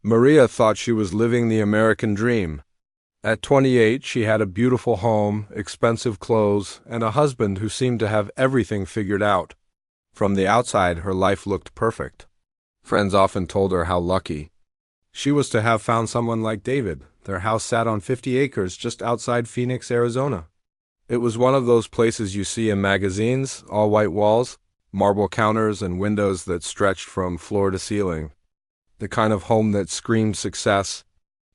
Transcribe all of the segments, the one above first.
Maria thought she was living the American dream. At 28, she had a beautiful home, expensive clothes, and a husband who seemed to have everything figured out. From the outside, her life looked perfect. Friends often told her how lucky she was to have found someone like David. Their house sat on 50 acres just outside Phoenix, Arizona. It was one of those places you see in magazines, all white walls, marble counters, and windows that stretched from floor to ceiling. The kind of home that screamed success.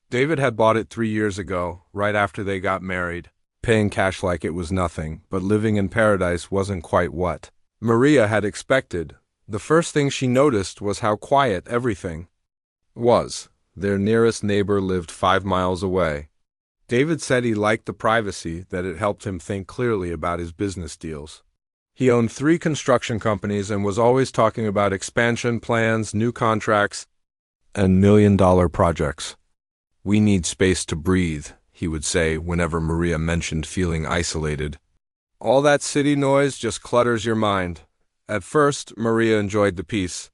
David had bought it 3 years ago, right after they got married, paying cash like it was nothing, but living in paradise wasn't quite what Maria had expected. The first thing she noticed was how quiet everything was. Their nearest neighbor lived 5 miles away. David said he liked the privacy, that it helped him think clearly about his business deals. He owned 3 construction companies and was always talking about expansion plans, new contracts, and million-dollar projects. "We need space to breathe," he would say whenever Maria mentioned feeling isolated. "All that city noise just clutters your mind." At first, Maria enjoyed the peace.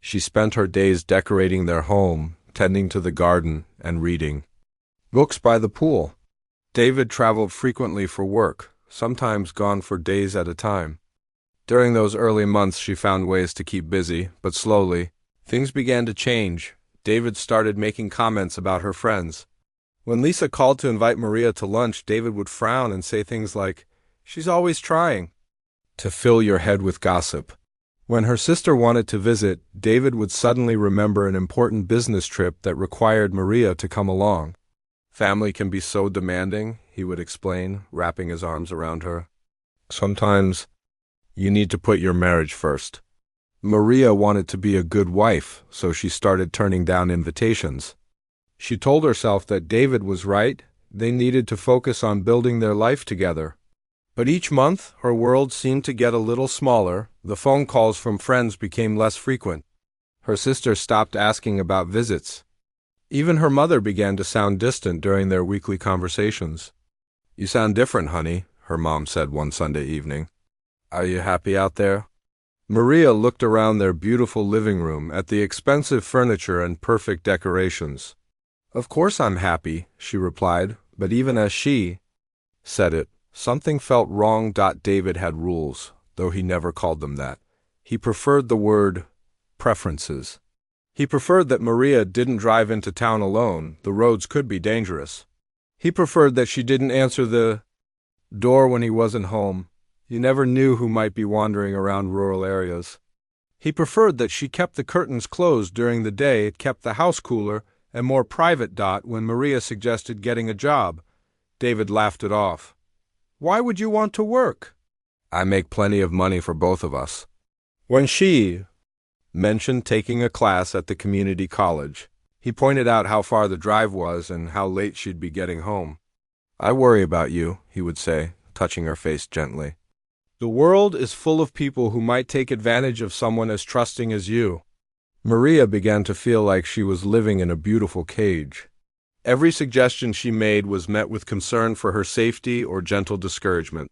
She spent her days decorating their home, tending to the garden, and reading books by the pool. David traveled frequently for work, sometimes gone for days at a time. During those early months, she found ways to keep busy, but slowly, things began to change. David started making comments about her friends. When Lisa called to invite Maria to lunch, David would frown and say things like, "She's always trying to fill your head with gossip." When her sister wanted to visit, David would suddenly remember an important business trip that required Maria to come along. "Family can be so demanding," he would explain, wrapping his arms around her. "Sometimes you need to put your marriage first." Maria wanted to be a good wife, so she started turning down invitations. She told herself that David was right. They needed to focus on building their life together. But each month, her world seemed to get a little smaller. The phone calls from friends became less frequent. Her sister stopped asking about visits. Even her mother began to sound distant during their weekly conversations. "You sound different, honey," her mom said one Sunday evening. "Are you happy out there?" Maria looked around their beautiful living room at the expensive furniture and perfect decorations. "Of course I'm happy," she replied, but even as she said it, something felt wrong. David had rules, though he never called them that. He preferred the word preferences. He preferred that Maria didn't drive into town alone. The roads could be dangerous. He preferred that she didn't answer the door when he wasn't home. You never knew who might be wandering around rural areas. He preferred that she kept the curtains closed during the day. It kept the house cooler and more private. When Maria suggested getting a job, David laughed it off. "Why would you want to work? I make plenty of money for both of us." When she mentioned taking a class at the community college, he pointed out how far the drive was and how late she'd be getting home. "I worry about you," he would say, touching her face gently. "The world is full of people who might take advantage of someone as trusting as you." Maria began to feel like she was living in a beautiful cage. Every suggestion she made was met with concern for her safety or gentle discouragement.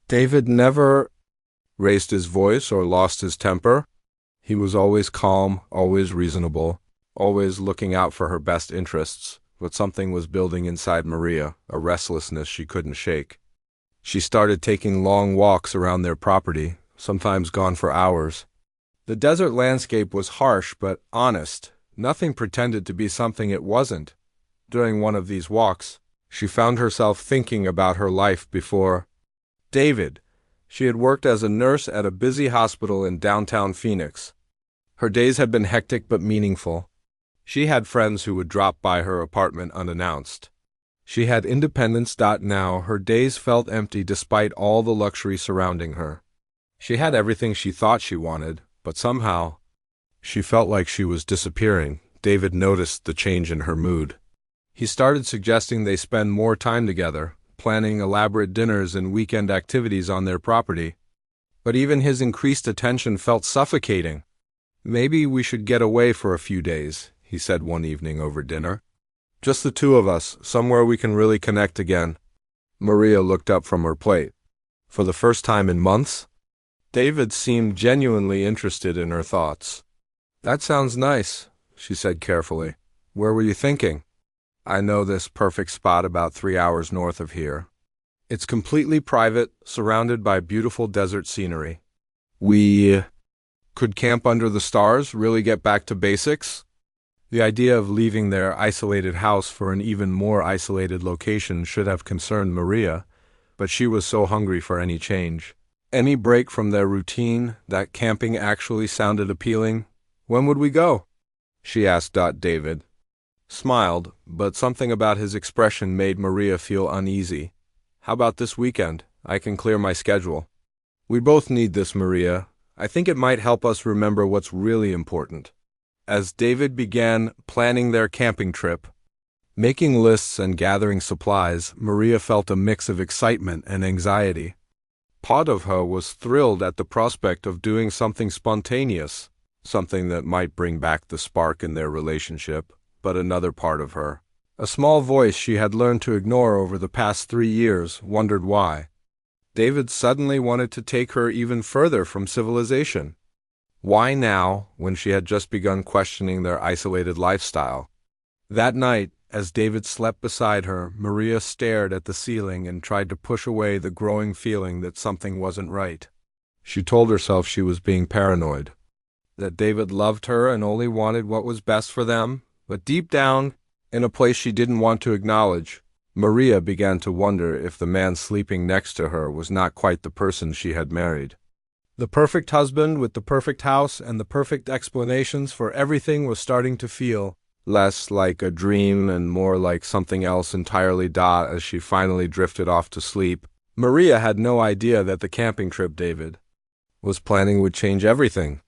David never raised his voice or lost his temper. He was always calm, always reasonable, always looking out for her best interests, but something was building inside Maria, a restlessness she couldn't shake. She started taking long walks around their property, sometimes gone for hours. The desert landscape was harsh but honest. Nothing pretended to be something it wasn't. During one of these walks, she found herself thinking about her life before David. She had worked as a nurse at a busy hospital in downtown Phoenix. Her days had been hectic but meaningful. She had friends who would drop by her apartment unannounced. She had independence. Now her days felt empty despite all the luxury surrounding her. She had everything she thought she wanted, but somehow she felt like she was disappearing. David noticed the change in her mood. He started suggesting they spend more time together, planning elaborate dinners and weekend activities on their property. But even his increased attention felt suffocating. "Maybe we should get away for a few days," he said one evening over dinner. "Just the two of us, somewhere we can really connect again." Maria looked up from her plate. For the first time in months, David seemed genuinely interested in her thoughts. "That sounds nice," she said carefully. Where were you thinking? I know this perfect spot about 3 hours north of here. It's completely private, surrounded by beautiful desert scenery. We could camp under the stars, really get back to basics? The idea of leaving their isolated house for an even more isolated location should have concerned Maria, but she was so hungry for any change. Any break from their routine, that camping actually sounded appealing. When would we go? She asked. David smiled, but something about his expression made Maria feel uneasy. How about this weekend? I can clear my schedule. We both need this, Maria. I think it might help us remember what's really important. As David began planning their camping trip, making lists and gathering supplies, Maria felt a mix of excitement and anxiety. Part of her was thrilled at the prospect of doing something spontaneous, something that might bring back the spark in their relationship, but another part of her, a small voice she had learned to ignore over the past 3 years, wondered why. David suddenly wanted to take her even further from civilization. Why now, when she had just begun questioning their isolated lifestyle? That night, as David slept beside her, Maria stared at the ceiling and tried to push away the growing feeling that something wasn't right. She told herself she was being paranoid, that David loved her and only wanted what was best for them, but deep down, in a place she didn't want to acknowledge, Maria began to wonder if the man sleeping next to her was not quite the person she had married. The perfect husband with the perfect house and the perfect explanations for everything was starting to feel less like a dream and more like something else entirely. As she finally drifted off to sleep, Maria had no idea that the camping trip David was planning would change everything.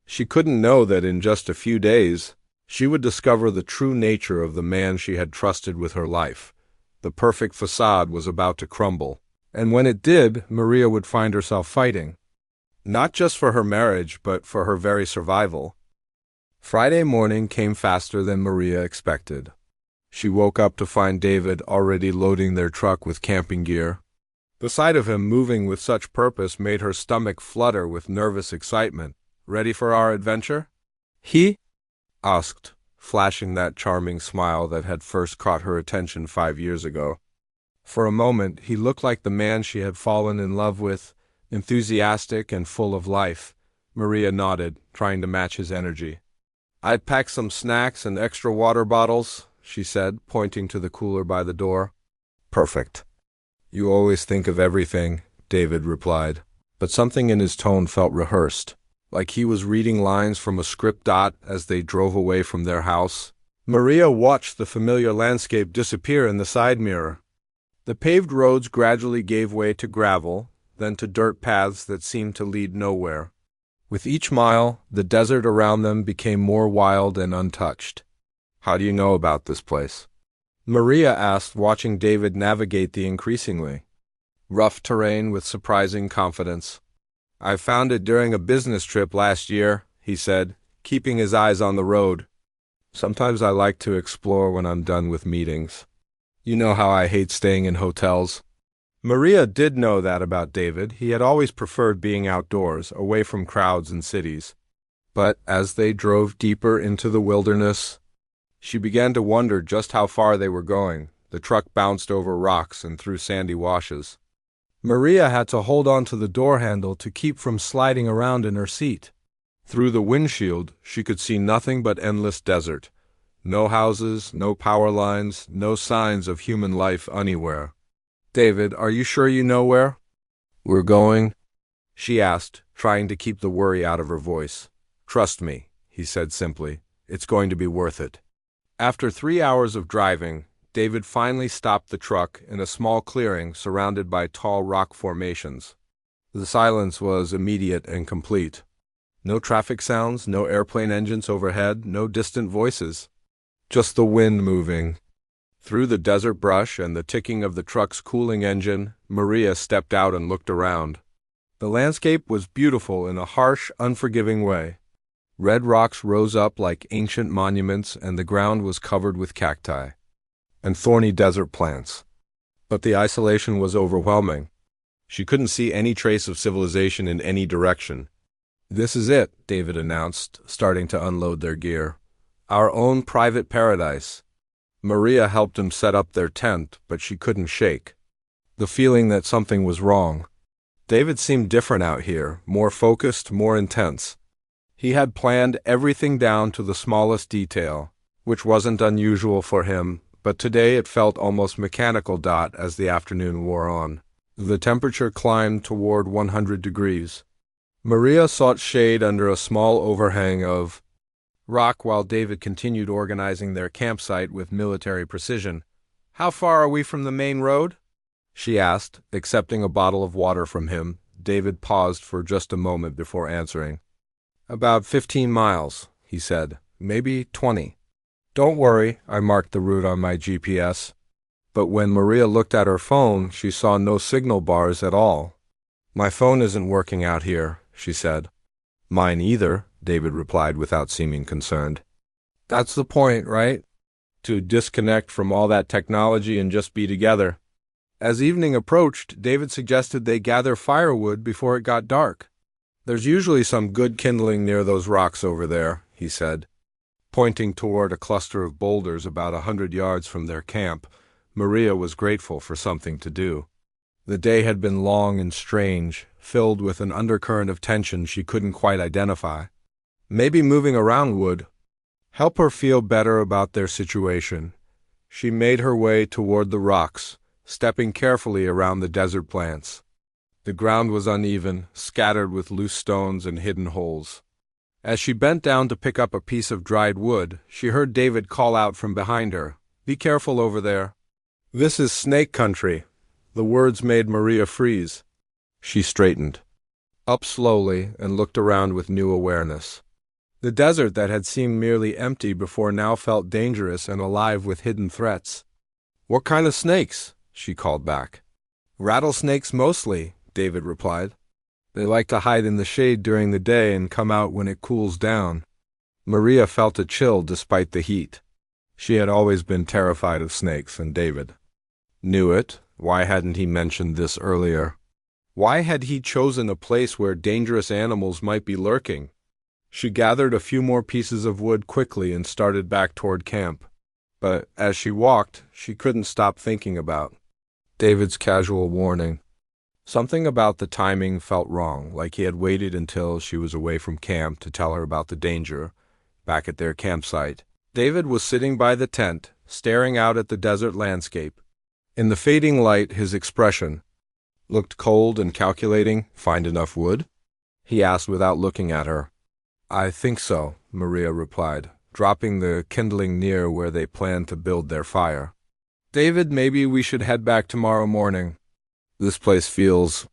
She couldn't know that in just a few days, she would discover the true nature of the man she had trusted with her life. The perfect facade was about to crumble, and when it did, Maria would find herself fighting, not just for her marriage, but for her very survival. Friday morning came faster than Maria expected. She woke up to find David already loading their truck with camping gear. The sight of him moving with such purpose made her stomach flutter with nervous excitement. Ready for our adventure? He asked, flashing that charming smile that had first caught her attention 5 years ago. For a moment, he looked like the man she had fallen in love with, enthusiastic and full of life. Maria nodded, trying to match his energy. I'd pack some snacks and extra water bottles, she said, pointing to the cooler by the door. Perfect. You always think of everything, David replied, but something in his tone felt rehearsed, like he was reading lines from a script. As they drove away from their house, Maria watched the familiar landscape disappear in the side mirror. The paved roads gradually gave way to gravel, then to dirt paths that seemed to lead nowhere. With each mile, the desert around them became more wild and untouched. How do you know about this place? Maria asked, watching David navigate the increasingly rough terrain with surprising confidence. I found it during a business trip last year, he said, keeping his eyes on the road. Sometimes I like to explore when I'm done with meetings. You know how I hate staying in hotels. Maria did know that about David. He had always preferred being outdoors, away from crowds and cities. But as they drove deeper into the wilderness, she began to wonder just how far they were going. The truck bounced over rocks and through sandy washes. Maria had to hold on to the door handle to keep from sliding around in her seat. Through the windshield, she could see nothing but endless desert. No houses, no power lines, no signs of human life anywhere. David, are you sure you know where we're going? She asked, trying to keep the worry out of her voice. Trust me, he said simply. It's going to be worth it. After 3 hours of driving, David finally stopped the truck in a small clearing surrounded by tall rock formations. The silence was immediate and complete. No traffic sounds, no airplane engines overhead, no distant voices. Just the wind moving. Through the desert brush and the ticking of the truck's cooling engine, Maria stepped out and looked around. The landscape was beautiful in a harsh, unforgiving way. Red rocks rose up like ancient monuments, and the ground was covered with cacti and thorny desert plants. But the isolation was overwhelming. She couldn't see any trace of civilization in any direction. This is it, David announced, starting to unload their gear. Our own private paradise. Maria helped him set up their tent, but she couldn't shake the feeling that something was wrong. David seemed different out here, more focused, more intense. He had planned everything down to the smallest detail, which wasn't unusual for him, but today it felt almost mechanical. As the afternoon wore on, the temperature climbed toward 100 degrees. Maria sought shade under a small overhang of rock while David continued organizing their campsite with military precision. "How far are we from the main road?" she asked, accepting a bottle of water from him. David paused for just a moment before answering. "About 15 miles, he said. "Maybe 20. Don't worry, I marked the route on my GPS." But when Maria looked at her phone, she saw no signal bars at all. "My phone isn't working out here," she said. "Mine either," David replied without seeming concerned. "That's the point, right? To disconnect from all that technology and just be together." As evening approached, David suggested they gather firewood before it got dark. "There's usually some good kindling near those rocks over there," he said, pointing toward a cluster of boulders about 100 yards from their camp. Maria was grateful for something to do. The day had been long and strange, filled with an undercurrent of tension she couldn't quite identify. Maybe moving around would help her feel better about their situation. She made her way toward the rocks, stepping carefully around the desert plants. The ground was uneven, scattered with loose stones and hidden holes. As she bent down to pick up a piece of dried wood, she heard David call out from behind her, "Be careful over there. This is snake country." The words made Maria freeze. She straightened up slowly and looked around with new awareness. The desert that had seemed merely empty before now felt dangerous and alive with hidden threats. "What kind of snakes?" she called back. "Rattlesnakes mostly," David replied. "They like to hide in the shade during the day and come out when it cools down." Maria felt a chill despite the heat. She had always been terrified of snakes, and David knew it. Why hadn't he mentioned this earlier? Why had he chosen a place where dangerous animals might be lurking? She gathered a few more pieces of wood quickly and started back toward camp. But as she walked, she couldn't stop thinking about David's casual warning. Something about the timing felt wrong, like he had waited until she was away from camp to tell her about the danger. Back at their campsite, David was sitting by the tent, staring out at the desert landscape. In the fading light, his expression looked cold and calculating. "Find enough wood?" he asked without looking at her. "I think so," Maria replied, dropping the kindling near where they planned to build their fire. "David, maybe we should head back tomorrow morning. This place feels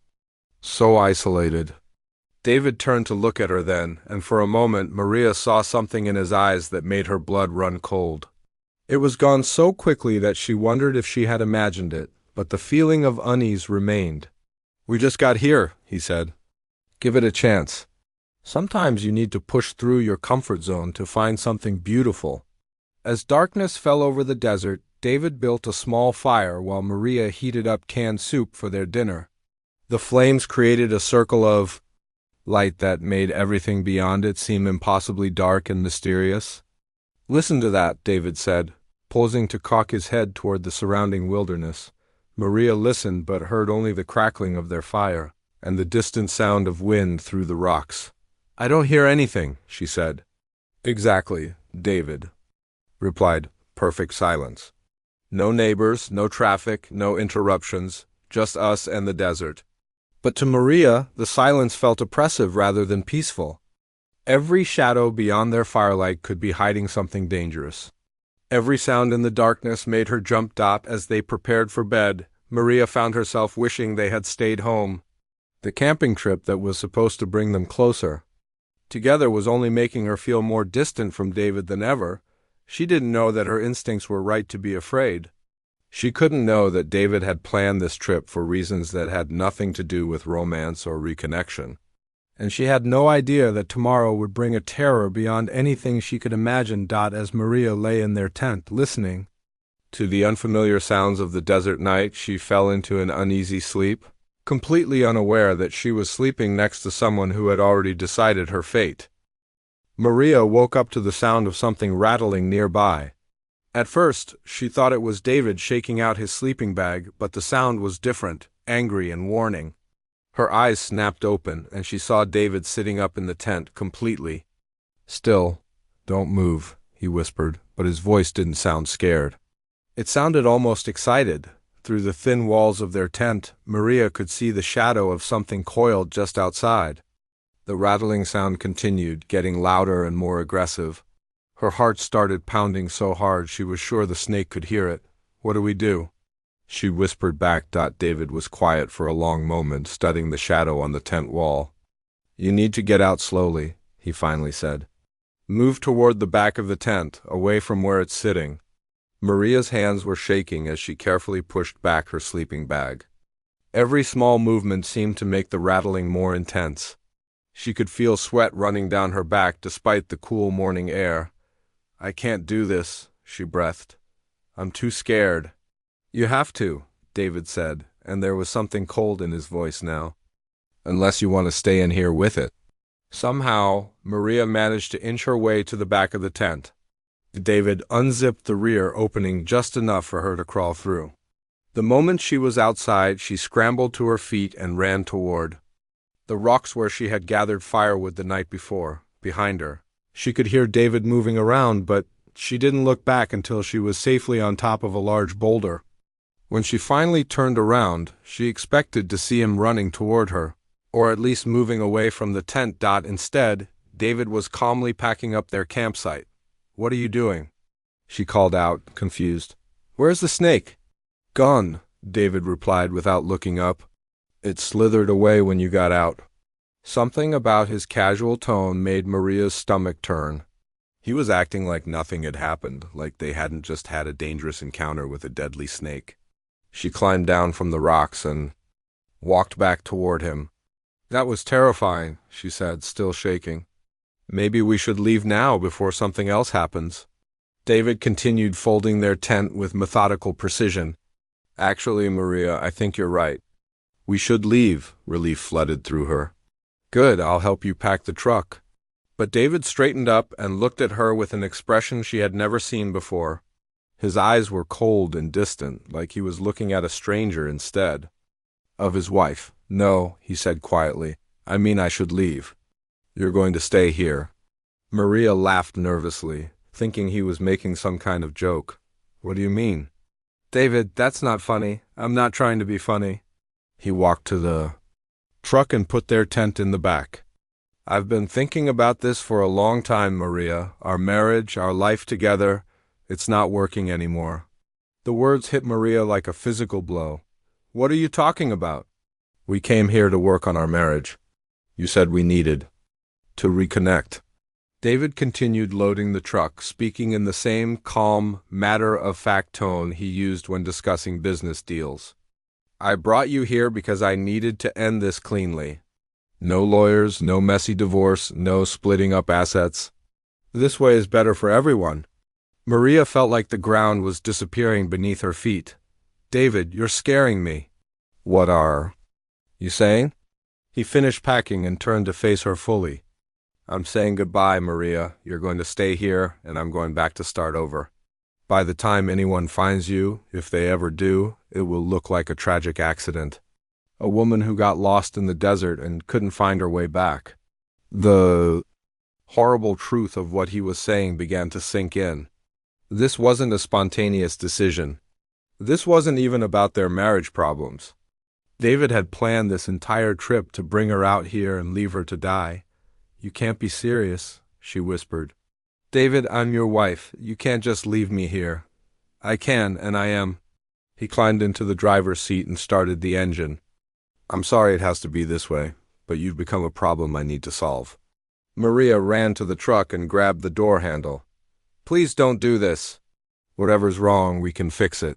so isolated." David turned to look at her then, and for a moment Maria saw something in his eyes that made her blood run cold. It was gone so quickly that she wondered if she had imagined it, but the feeling of unease remained. "We just got here," he said. "Give it a chance. Sometimes you need to push through your comfort zone to find something beautiful." As darkness fell over the desert, David built a small fire while Maria heated up canned soup for their dinner. The flames created a circle of light that made everything beyond it seem impossibly dark and mysterious. "Listen to that," David said, pausing to cock his head toward the surrounding wilderness. Maria listened but heard only the crackling of their fire and the distant sound of wind through the rocks. "I don't hear anything," she said. "Exactly," David replied. "Perfect silence. No neighbors, no traffic, no interruptions, just us and the desert." But to Maria, the silence felt oppressive rather than peaceful. Every shadow beyond their firelight could be hiding something dangerous. Every sound in the darkness made her jump. As they prepared for bed, Maria found herself wishing they had stayed home. The camping trip that was supposed to bring them closer together was only making her feel more distant from David than ever. She didn't know that her instincts were right to be afraid. She couldn't know that David had planned this trip for reasons that had nothing to do with romance or reconnection. And she had no idea that tomorrow would bring a terror beyond anything she could imagine. As Maria lay in their tent, listening to the unfamiliar sounds of the desert night, she fell into an uneasy sleep, completely unaware that she was sleeping next to someone who had already decided her fate. Maria woke up to the sound of something rattling nearby. At first, she thought it was David shaking out his sleeping bag, but the sound was different, angry and warning. Her eyes snapped open, and she saw David sitting up in the tent, completely still. "Don't move," he whispered, but his voice didn't sound scared. It sounded almost excited. Through the thin walls of their tent, Maria could see the shadow of something coiled just outside. The rattling sound continued, getting louder and more aggressive. Her heart started pounding so hard she was sure the snake could hear it. "What do we do?" she whispered back. David was quiet for a long moment, studying the shadow on the tent wall. "You need to get out slowly," he finally said. "Move toward the back of the tent, away from where it's sitting." Maria's hands were shaking as she carefully pushed back her sleeping bag. Every small movement seemed to make the rattling more intense. She could feel sweat running down her back despite the cool morning air. "I can't do this," she breathed. "I'm too scared." "You have to," David said, and there was something cold in his voice now. "Unless you want to stay in here with it." Somehow, Maria managed to inch her way to the back of the tent. David unzipped the rear opening just enough for her to crawl through. The moment she was outside, she scrambled to her feet and ran toward the rocks where she had gathered firewood the night before. Behind her, she could hear David moving around, but she didn't look back until she was safely on top of a large boulder. When she finally turned around, she expected to see him running toward her, or at least moving away from the tent. Instead, David was calmly packing up their campsite. "What are you doing?" she called out, confused. "Where's the snake?" "Gone," David replied without looking up. "It slithered away when you got out." Something about his casual tone made Maria's stomach turn. He was acting like nothing had happened, like they hadn't just had a dangerous encounter with a deadly snake. She climbed down from the rocks and walked back toward him. "That was terrifying," she said, still shaking. "Maybe we should leave now before something else happens." David continued folding their tent with methodical precision. "Actually, Maria, I think you're right. We should leave." Relief flooded through her. "Good, I'll help you pack the truck." But David straightened up and looked at her with an expression she had never seen before. His eyes were cold and distant, like he was looking at a stranger instead of his wife. "No," he said quietly. "I mean I should leave. You're going to stay here." Maria laughed nervously, thinking he was making some kind of joke. "What do you mean?" "David, that's not funny. I'm not trying to be funny." He walked to the truck and put their tent in the back. "I've been thinking about this for a long time, Maria. Our marriage, our life together, it's not working anymore." The words hit Maria like a physical blow. "What are you talking about?" "We came here to work on our marriage. You said we needed to reconnect." David continued loading the truck, speaking in the same calm, matter-of-fact tone he used when discussing business deals. "I brought you here because I needed to end this cleanly. No lawyers, no messy divorce, no splitting up assets. This way is better for everyone." Maria felt like the ground was disappearing beneath her feet. "David, you're scaring me." "What are you saying?" He finished packing and turned to face her fully. "I'm saying goodbye, Maria. You're going to stay here, and I'm going back to start over. By the time anyone finds you, if they ever do, it will look like a tragic accident. A woman who got lost in the desert and couldn't find her way back." The horrible truth of what he was saying began to sink in. This wasn't a spontaneous decision. This wasn't even about their marriage problems. David had planned this entire trip to bring her out here and leave her to die. "You can't be serious," she whispered. "David, I'm your wife. You can't just leave me here." "I can, and I am." He climbed into the driver's seat and started the engine. "I'm sorry it has to be this way, but you've become a problem I need to solve." Maria ran to the truck and grabbed the door handle. "Please don't do this." "Whatever's wrong, we can fix it.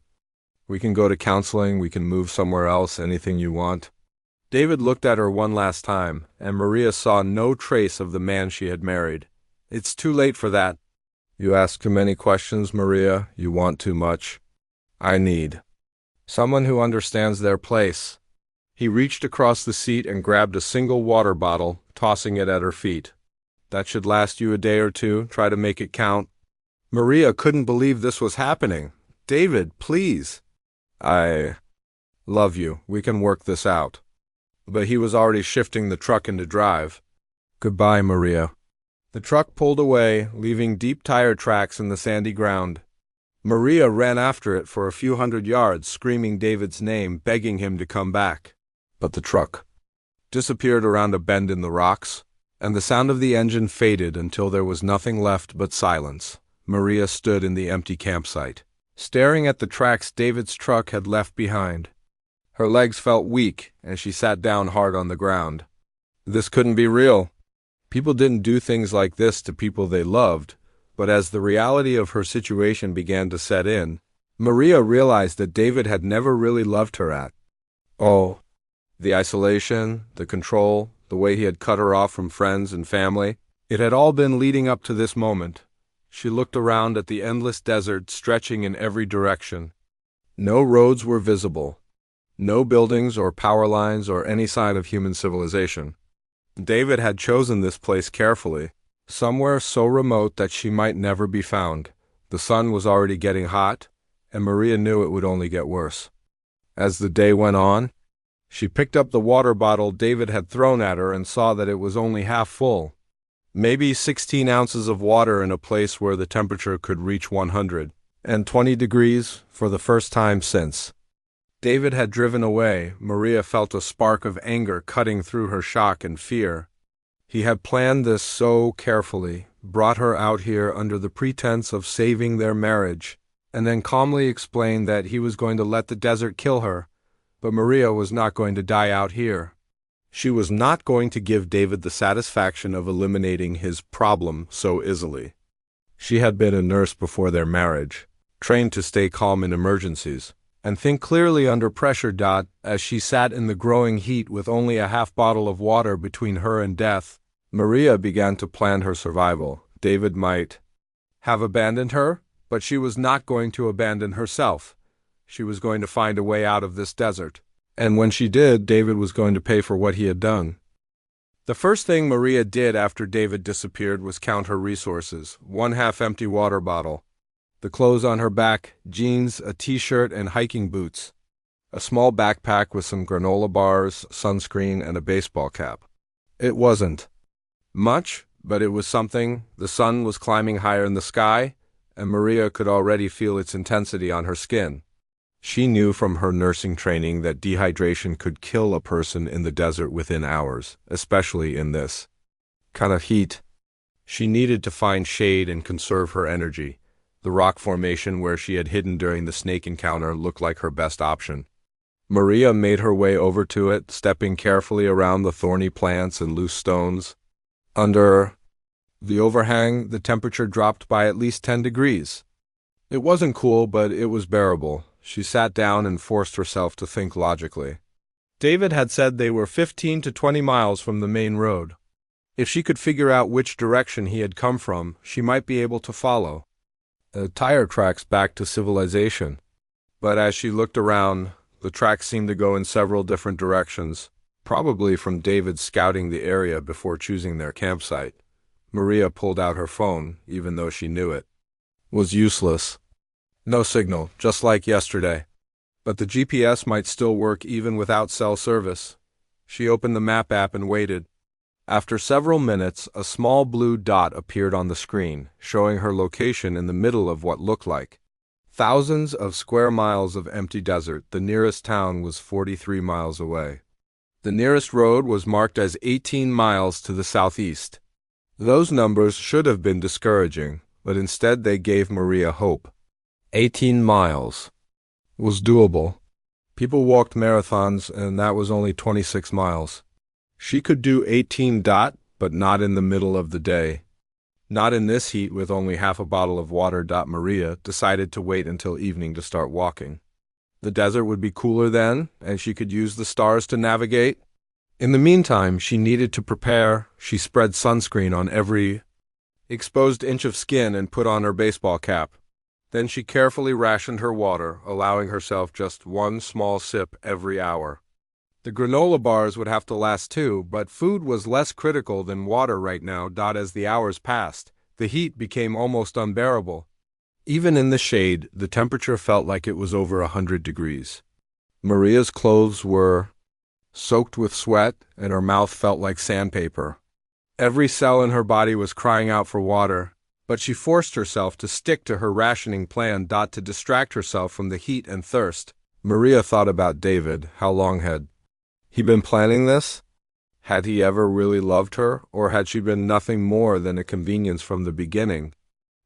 We can go to counseling, we can move somewhere else, anything you want." David looked at her one last time, and Maria saw no trace of the man she had married. "It's too late for that." "You ask too many questions, Maria. You want too much. I need someone who understands their place." He reached across the seat and grabbed a single water bottle, tossing it at her feet. That should last you a day or two. Try to make it count." Maria couldn't believe this was happening. "David, please." "I love you. We can work this out." But he was already shifting the truck into drive. "Goodbye, Maria." The truck pulled away, leaving deep tire tracks in the sandy ground. Maria ran after it for a few hundred yards, screaming David's name, begging him to come back. But the truck disappeared around a bend in the rocks, and the sound of the engine faded until there was nothing left but silence. Maria stood in the empty campsite, staring at the tracks David's truck had left behind. Her legs felt weak, and she sat down hard on the ground. This couldn't be real. People didn't do things like this to people they loved, but as the reality of her situation began to set in, Maria realized that David had never really loved her at all. The isolation, the control, the way he had cut her off from friends and family, it had all been leading up to this moment. She looked around at the endless desert stretching in every direction. No roads were visible. No buildings or power lines or any sign of human civilization. David had chosen this place carefully, somewhere so remote that she might never be found. The sun was already getting hot, and Maria knew it would only get worse. As the day went on, she picked up the water bottle David had thrown at her and saw that it was only half full. Maybe 16 ounces of water in a place where the temperature could reach 120 degrees for the first time since David had driven away. Maria felt a spark of anger cutting through her shock and fear. He had planned this so carefully, brought her out here under the pretense of saving their marriage, and then calmly explained that he was going to let the desert kill her, but Maria was not going to die out here. She was not going to give David the satisfaction of eliminating his problem so easily. She had been a nurse before their marriage, trained to stay calm in emergencies and think clearly under pressure. As she sat in the growing heat with only a half bottle of water between her and death, Maria began to plan her survival. David might have abandoned her, but she was not going to abandon herself. She was going to find a way out of this desert. And when she did, David was going to pay for what he had done. The first thing Maria did after David disappeared was count her resources. 1 half-empty water bottle, the clothes on her back, jeans, a t-shirt, and hiking boots, a small backpack with some granola bars, sunscreen, and a baseball cap. It wasn't much, but it was something. The sun was climbing higher in the sky, and Maria could already feel its intensity on her skin. She knew from her nursing training that dehydration could kill a person in the desert within hours, especially in this kind of heat. She needed to find shade and conserve her energy. The rock formation where she had hidden during the snake encounter looked like her best option. Maria made her way over to it, stepping carefully around the thorny plants and loose stones. Under the overhang, the temperature dropped by at least 10 degrees. It wasn't cool, but it was bearable. She sat down and forced herself to think logically. David had said they were 15 to 20 miles from the main road. If she could figure out which direction he had come from, she might be able to follow tire tracks back to civilization. But as she looked around, the tracks seemed to go in several different directions, probably from David scouting the area before choosing their campsite. Maria pulled out her phone, even though she knew it was useless. No signal, just like yesterday. But the GPS might still work even without cell service. She opened the map app and waited. After several minutes, a small blue dot appeared on the screen, showing her location in the middle of what looked like thousands of square miles of empty desert. The nearest town was 43 miles away. The nearest road was marked as 18 miles to the southeast. Those numbers should have been discouraging, but instead they gave Maria hope. 18 miles was doable. People walked marathons, and that was only 26 miles. She could do 18, but not in the middle of the day. Not in this heat with only half a bottle of water. Maria decided to wait until evening to start walking. The desert would be cooler then, and she could use the stars to navigate. In the meantime, she needed to prepare. She spread sunscreen on every exposed inch of skin and put on her baseball cap. Then she carefully rationed her water, allowing herself just one small sip every hour. The granola bars would have to last too, but food was less critical than water right now. As the hours passed, the heat became almost unbearable. Even in the shade, the temperature felt like it was over 100 degrees. Maria's clothes were soaked with sweat, and her mouth felt like sandpaper. Every cell in her body was crying out for water, but she forced herself to stick to her rationing plan. To distract herself from the heat and thirst, Maria thought about David. How long had he been planning this? Had he ever really loved her, or had she been nothing more than a convenience from the beginning?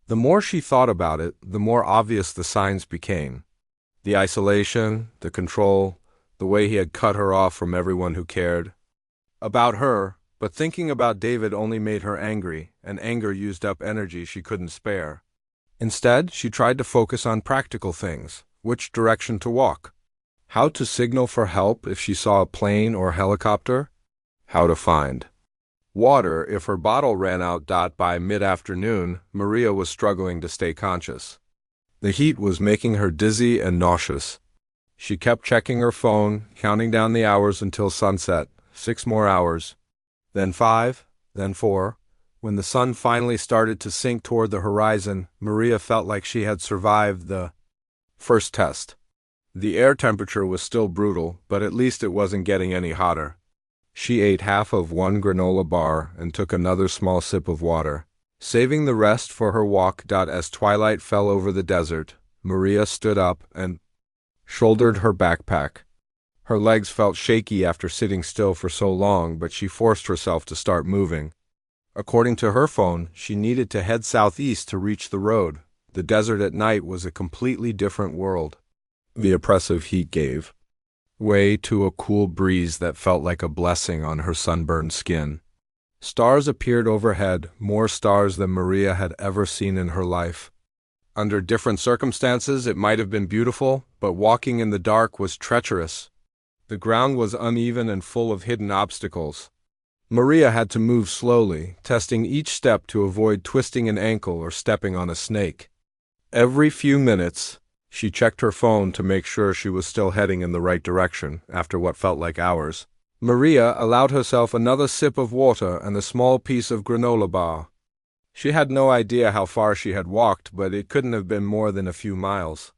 The more she thought about it, the more obvious the signs became. The isolation, the control, the way he had cut her off from everyone who cared about her. But thinking about David only made her angry, and anger used up energy she couldn't spare. Instead, she tried to focus on practical things: which direction to walk, how to signal for help if she saw a plane or helicopter, how to find water if her bottle ran out. By mid-afternoon, Maria was struggling to stay conscious. The heat was making her dizzy and nauseous. She kept checking her phone, counting down the hours until sunset. 6 more hours. Then 5, then 4. When the sun finally started to sink toward the horizon, Maria felt like she had survived the first test. The air temperature was still brutal, but at least it wasn't getting any hotter. She ate half of one granola bar and took another small sip of water, saving the rest for her walk. As twilight fell over the desert, Maria stood up and shouldered her backpack. Her legs felt shaky after sitting still for so long, but she forced herself to start moving. According to her phone, she needed to head southeast to reach the road. The desert at night was a completely different world. The oppressive heat gave way to a cool breeze that felt like a blessing on her sunburned skin. Stars appeared overhead, more stars than Maria had ever seen in her life. Under different circumstances, it might have been beautiful, but walking in the dark was treacherous. The ground was uneven and full of hidden obstacles. Maria had to move slowly, testing each step to avoid twisting an ankle or stepping on a snake. Every few minutes, she checked her phone to make sure she was still heading in the right direction. After what felt like hours, Maria allowed herself another sip of water and a small piece of granola bar. She had no idea how far she had walked, but it couldn't have been more than a few miles.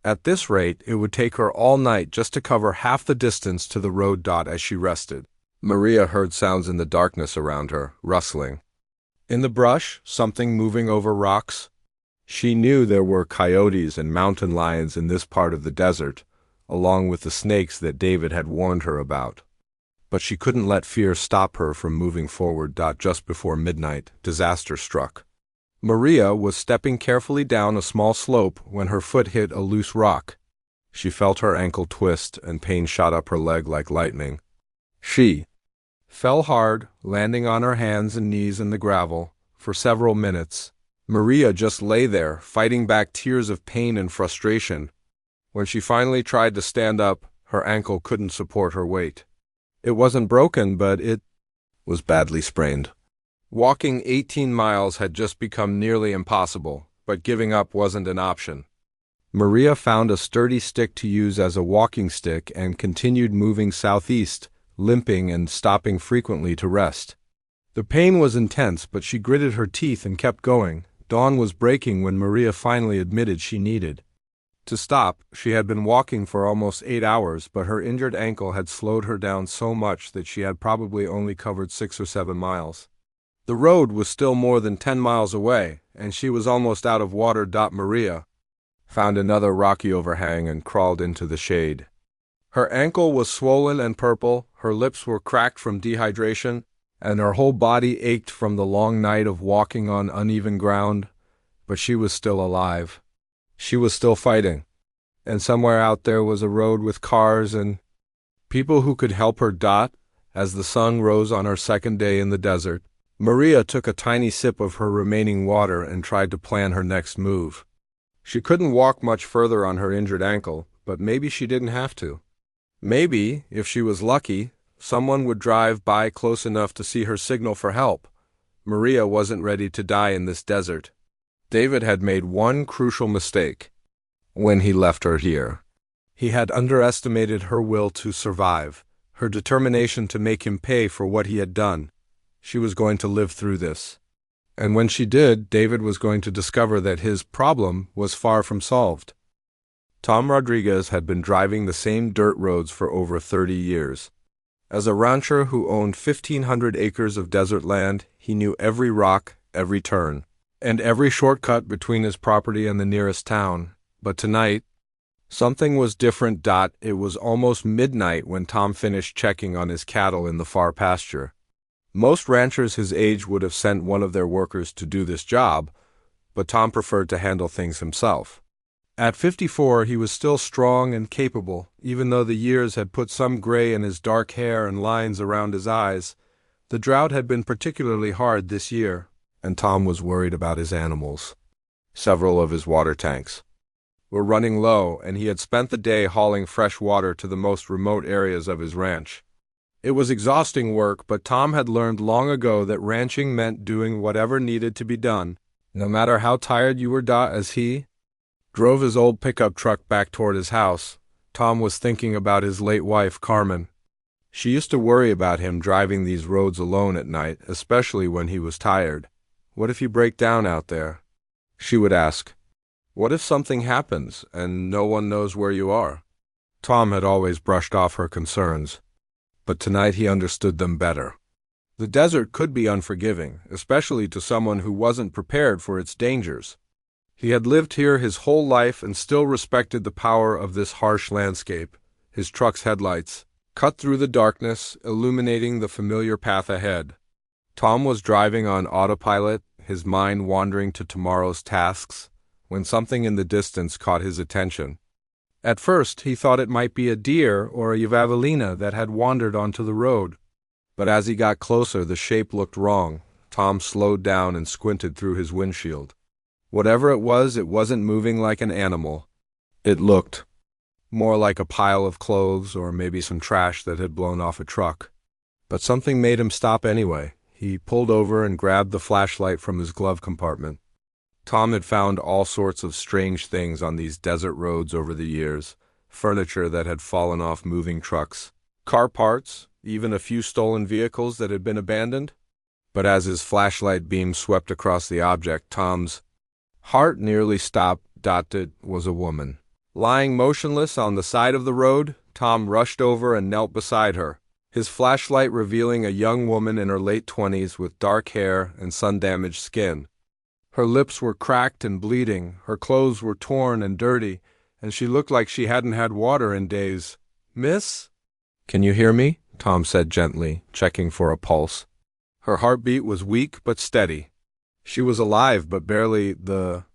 At this rate, it would take her all night just to cover half the distance to the road. As she rested, Maria heard sounds in the darkness around her, rustling in the brush, something moving over rocks. She knew there were coyotes and mountain lions in this part of the desert, along with the snakes that David had warned her about. But she couldn't let fear stop her from moving forward. Just before midnight, disaster struck. Maria was stepping carefully down a small slope when her foot hit a loose rock. She felt her ankle twist, and pain shot up her leg like lightning. She fell hard, landing on her hands and knees in the gravel. For several minutes, Maria just lay there, fighting back tears of pain and frustration. When she finally tried to stand up, her ankle couldn't support her weight. It wasn't broken, but it was badly sprained. Walking 18 miles had just become nearly impossible, but giving up wasn't an option. Maria found a sturdy stick to use as a walking stick and continued moving southeast, limping and stopping frequently to rest. The pain was intense, but she gritted her teeth and kept going. Dawn was breaking when Maria finally admitted she needed to stop. She had been walking for almost 8 hours, but her injured ankle had slowed her down so much that she had probably only covered 6 or 7 miles. The road was still more than 10 miles away, and she was almost out of water. Maria found another rocky overhang and crawled into the shade. Her ankle was swollen and purple, her lips were cracked from dehydration, and her whole body ached from the long night of walking on uneven ground. But she was still alive. She was still fighting. And somewhere out there was a road with cars and people who could help her. As the sun rose on her second day in the desert, Maria took a tiny sip of her remaining water and tried to plan her next move. She couldn't walk much further on her injured ankle, but maybe she didn't have to. Maybe, if she was lucky, someone would drive by close enough to see her signal for help. Maria wasn't ready to die in this desert. David had made one crucial mistake when he left her here. He had underestimated her will to survive. her determination to make him pay for what he had done. She was going to live through this. And when she did, David was going to discover that his problem was far from solved. Tom Rodriguez had been driving the same dirt roads for over 30 years. As a rancher who owned 1,500 acres of desert land, he knew every rock, every turn, and every shortcut between his property and the nearest town. But tonight, something was different. It was almost midnight when Tom finished checking on his cattle in the far pasture. Most ranchers his age would have sent one of their workers to do this job, but Tom preferred to handle things himself. At 54, he was still strong and capable, even though the years had put some gray in his dark hair and lines around his eyes. The drought had been particularly hard this year, and Tom was worried about his animals. Several of his water tanks were running low, and he had spent the day hauling fresh water to the most remote areas of his ranch. It was exhausting work, but Tom had learned long ago that ranching meant doing whatever needed to be done, no matter how tired you were. As he drove his old pickup truck back toward his house, Tom was thinking about his late wife, Carmen. She used to worry about him driving these roads alone at night, especially when he was tired. "What if you break down out there?" she would ask. "What if something happens and no one knows where you are?" Tom had always brushed off her concerns, but tonight he understood them better. The desert could be unforgiving, especially to someone who wasn't prepared for its dangers. He had lived here his whole life and still respected the power of this harsh landscape. His truck's headlights cut through the darkness, illuminating the familiar path ahead. Tom was driving on autopilot, his mind wandering to tomorrow's tasks, when something in the distance caught his attention. At first, he thought it might be a deer or a javelina that had wandered onto the road. But as he got closer, the shape looked wrong. Tom slowed down and squinted through his windshield. Whatever it wasn't moving like an animal. It looked more like a pile of clothes or maybe some trash that had blown off a truck. But something made him stop anyway. He pulled over and grabbed the flashlight from his glove compartment. Tom had found all sorts of strange things on these desert roads over the years. Furniture that had fallen off moving trucks, car parts, even a few stolen vehicles that had been abandoned. But as his flashlight beam swept across the object, Tom's heart nearly stopped. It was a woman. Lying motionless on the side of the road, Tom rushed over and knelt beside her, his flashlight revealing a young woman in her late 20s with dark hair and sun-damaged skin. Her lips were cracked and bleeding, her clothes were torn and dirty, and she looked like she hadn't had water in days. "Miss?" "Can you hear me?" Tom said gently, checking for a pulse. Her heartbeat was weak but steady. She was alive but barely. The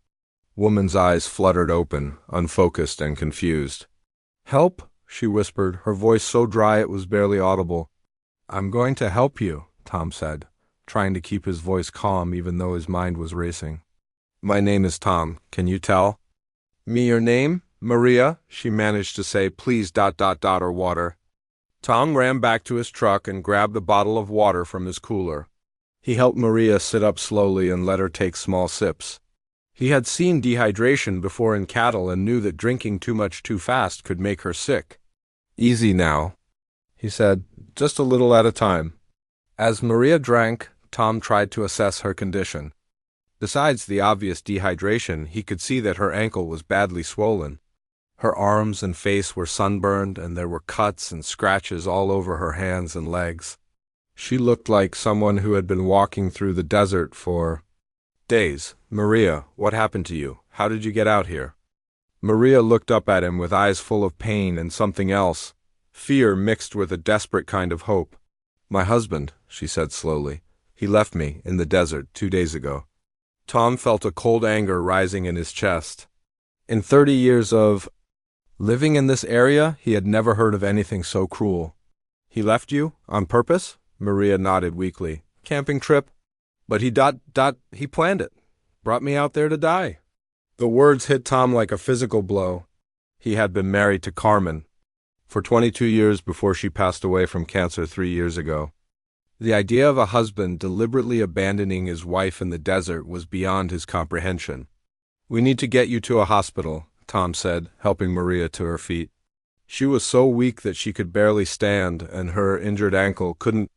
woman's eyes fluttered open, unfocused and confused. "Help?" she whispered, her voice so dry it was barely audible. "I'm going to help you," Tom said, trying to keep his voice calm even though his mind was racing. "My name is Tom. Can you tell?" "Me your name?" "Maria," she managed to say. "Please ... or water." Tom ran back to his truck and grabbed a bottle of water from his cooler. He helped Maria sit up slowly and let her take small sips. He had seen dehydration before in cattle and knew that drinking too much too fast could make her sick. "Easy now," he said, "just a little at a time." As Maria drank, Tom tried to assess her condition. Besides the obvious dehydration, he could see that her ankle was badly swollen. Her arms and face were sunburned, and there were cuts and scratches all over her hands and legs. She looked like someone who had been walking through the desert for days. "Maria, what happened to you? How did you get out here?" Maria looked up at him with eyes full of pain and something else, fear mixed with a desperate kind of hope. "My husband," she said slowly. "He left me in the desert 2 days ago." Tom felt a cold anger rising in his chest. In 30 years of living in this area, he had never heard of anything so cruel. "He left you? On purpose?" Maria nodded weakly. "Camping trip? But he he planned it. Brought me out there to die." The words hit Tom like a physical blow. He had been married to Carmen for 22 years before she passed away from cancer 3 years ago. The idea of a husband deliberately abandoning his wife in the desert was beyond his comprehension. "We need to get you to a hospital," Tom said, helping Maria to her feet. She was so weak that she could barely stand, and her injured ankle couldn't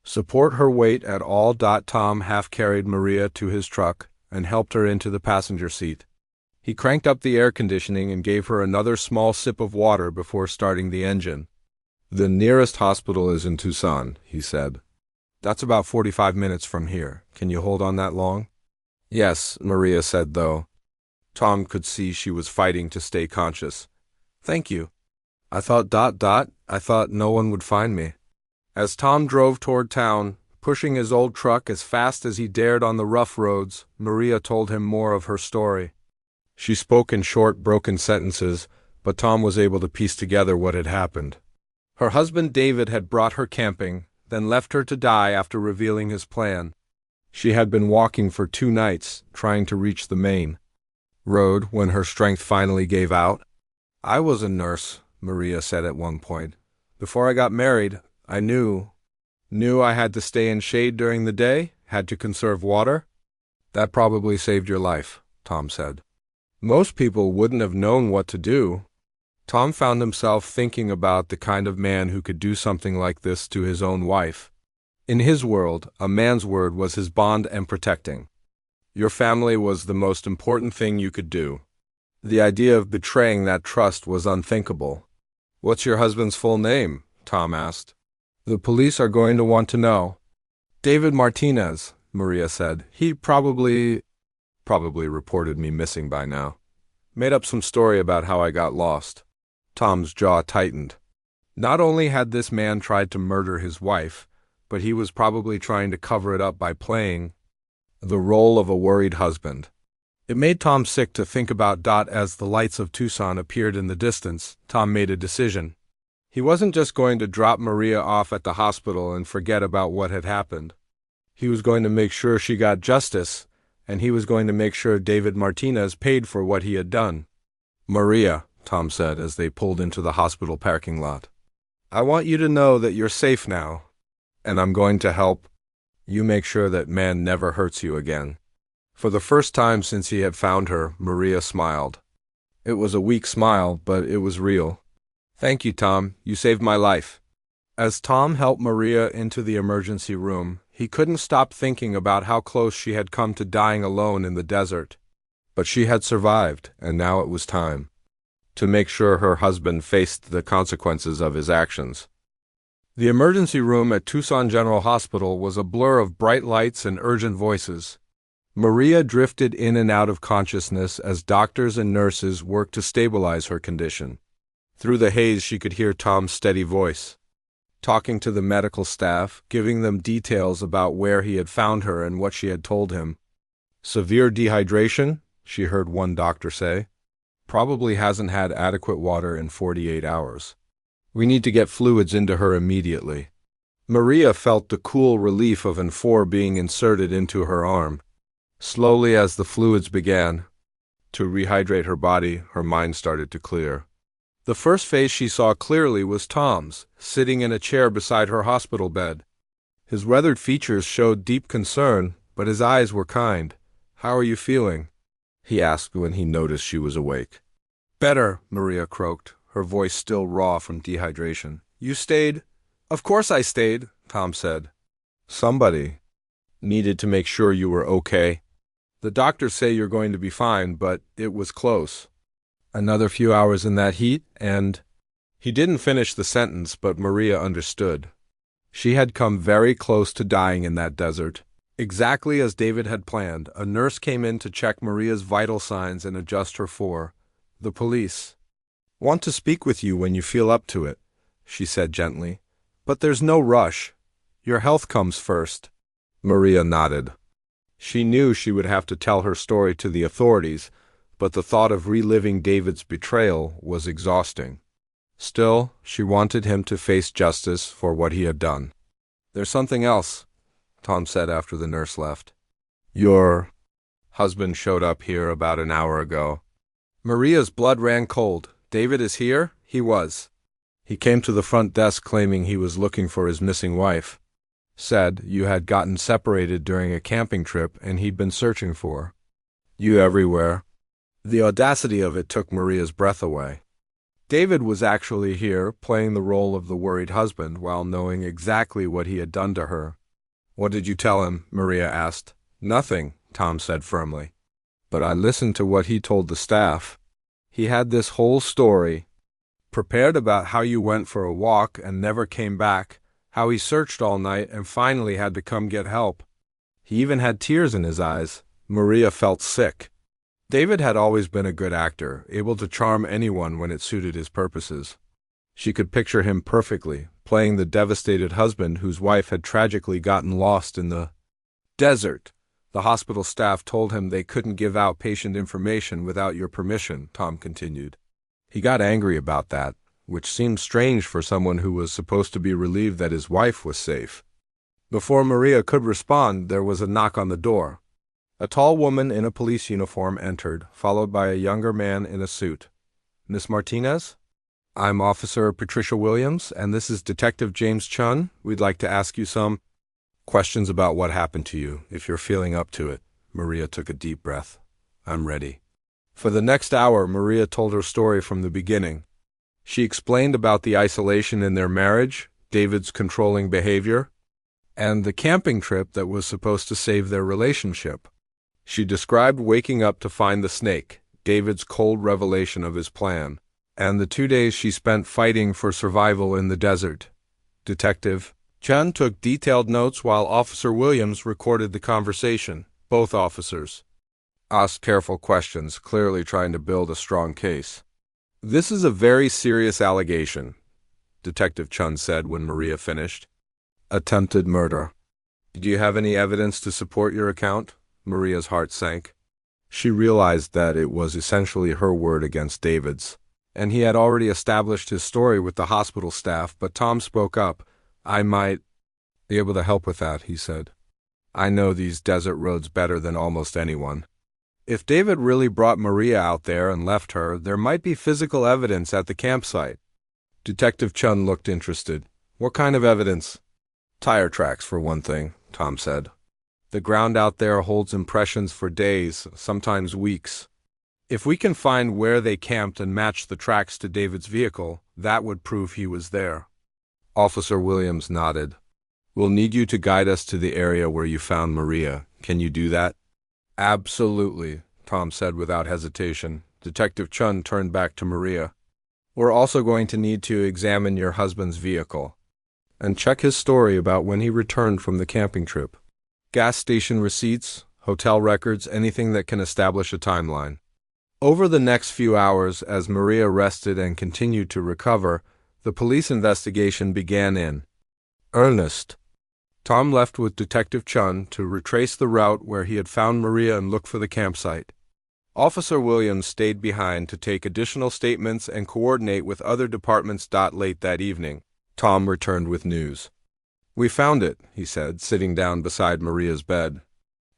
support her weight at all. Tom half-carried Maria to his truck and helped her into the passenger seat. He cranked up the air conditioning and gave her another small sip of water before starting the engine. "The nearest hospital is in Tucson," he said. "That's about 45 minutes from here. Can you hold on that long?" "Yes," Maria said, though Tom could see she was fighting to stay conscious. "Thank you. I thought no one would find me." As Tom drove toward town, pushing his old truck as fast as he dared on the rough roads, Maria told him more of her story. She spoke in short, broken sentences, but Tom was able to piece together what had happened. Her husband David had brought her camping, then left her to die after revealing his plan. She had been walking for 2 nights, trying to reach the main road when her strength finally gave out. "I was a nurse," Maria said at one point. "Before I got married, I knew I had to stay in shade during the day, had to conserve water." "That probably saved your life," Tom said. "Most people wouldn't have known what to do." Tom found himself thinking about the kind of man who could do something like this to his own wife. In his world, a man's word was his bond and protecting. Your family was the most important thing you could do. The idea of betraying that trust was unthinkable. "What's your husband's full name?" Tom asked. "The police are going to want to know." "David Martinez," Maria said. "He probably reported me missing by now. Made up some story about how I got lost." Tom's jaw tightened. Not only had this man tried to murder his wife, but he was probably trying to cover it up by playing the role of a worried husband. It made Tom sick to think about. As the lights of Tucson appeared in the distance, Tom made a decision. He wasn't just going to drop Maria off at the hospital and forget about what had happened. He was going to make sure she got justice, and he was going to make sure David Martinez paid for what he had done. "Maria," Tom said as they pulled into the hospital parking lot, "I want you to know that you're safe now, and I'm going to help you make sure that man never hurts you again." For the first time since he had found her, Maria smiled. It was a weak smile, but it was real. "Thank you, Tom. You saved my life." As Tom helped Maria into the emergency room, he couldn't stop thinking about how close she had come to dying alone in the desert. But she had survived, and now it was time to make sure her husband faced the consequences of his actions. The emergency room at Tucson General Hospital was a blur of bright lights and urgent voices. Maria drifted in and out of consciousness as doctors and nurses worked to stabilize her condition. Through the haze she could hear Tom's steady voice, talking to the medical staff, giving them details about where he had found her and what she had told him. "Severe dehydration," she heard one doctor say. "Probably hasn't had adequate water in 48 hours. We need to get fluids into her immediately." Maria felt the cool relief of N4 being inserted into her arm. Slowly, as the fluids began to rehydrate her body, her mind started to clear. The first face she saw clearly was Tom's, sitting in a chair beside her hospital bed. His weathered features showed deep concern, but his eyes were kind. "How are you feeling?" he asked when he noticed she was awake. "Better," Maria croaked, her voice still raw from dehydration. "You stayed?" "Of course I stayed," Tom said. "Somebody needed to make sure you were okay. The doctors say you're going to be fine, but it was close. Another few hours in that heat, and—" He didn't finish the sentence, but Maria understood. She had come very close to dying in that desert. Exactly as David had planned, a nurse came in to check Maria's vital signs and adjust her for the police. "Want to speak with you when you feel up to it," she said gently. "But there's no rush. Your health comes first." Maria nodded. She knew she would have to tell her story to the authorities, but the thought of reliving David's betrayal was exhausting. Still, she wanted him to face justice for what he had done. "There's something else," Tom said after the nurse left. "Your husband showed up here about an hour ago." Maria's blood ran cold. "David is here?" "He was. He came to the front desk claiming he was looking for his missing wife. Said you had gotten separated during a camping trip and he'd been searching for you everywhere." The audacity of it took Maria's breath away. David was actually here, playing the role of the worried husband while knowing exactly what he had done to her. "What did you tell him?" Maria asked. "Nothing," Tom said firmly. "But I listened to what he told the staff. He had this whole story prepared about how you went for a walk and never came back, how he searched all night and finally had to come get help. He even had tears in his eyes." Maria felt sick. David had always been a good actor, able to charm anyone when it suited his purposes. She could picture him perfectly, playing the devastated husband whose wife had tragically gotten lost in the desert. "The hospital staff told him they couldn't give out patient information without your permission," Tom continued. He got angry about that, which seemed strange for someone who was supposed to be relieved that his wife was safe. Before Maria could respond, there was a knock on the door. A tall woman in a police uniform entered, followed by a younger man in a suit. "Miss Martinez? I'm Officer Patricia Williams, and this is Detective James Chun. We'd like to ask you some questions about what happened to you, if you're feeling up to it." Maria took a deep breath. "I'm ready." For the next hour, Maria told her story from the beginning. She explained about the isolation in their marriage, David's controlling behavior, and the camping trip that was supposed to save their relationship. She described waking up to find the snake, David's cold revelation of his plan, and the 2 days she spent fighting for survival in the desert. Detective Chun took detailed notes while Officer Williams recorded the conversation. Both officers asked careful questions, clearly trying to build a strong case. "This is a very serious allegation," Detective Chun said when Maria finished. "Attempted murder. Do you have any evidence to support your account?" Maria's heart sank. She realized that it was essentially her word against David's, and he had already established his story with the hospital staff, but Tom spoke up. "I might be able to help with that," he said. "I know these desert roads better than almost anyone. If David really brought Maria out there and left her, there might be physical evidence at the campsite." Detective Chun looked interested. "What kind of evidence?" "Tire tracks, for one thing," Tom said. "The ground out there holds impressions for days, sometimes weeks. If we can find where they camped and match the tracks to David's vehicle, that would prove he was there." Officer Williams nodded. "We'll need you to guide us to the area where you found Maria. Can you do that?" "Absolutely," Tom said without hesitation. Detective Chun turned back to Maria. "We're also going to need to examine your husband's vehicle and check his story about when he returned from the camping trip. Gas station receipts, hotel records, anything that can establish a timeline." Over the next few hours, as Maria rested and continued to recover, the police investigation began in earnest. Tom left with Detective Chun to retrace the route where he had found Maria and look for the campsite. Officer Williams stayed behind to take additional statements and coordinate with other departments. Late that evening, Tom returned with news. "We found it," he said, sitting down beside Maria's bed.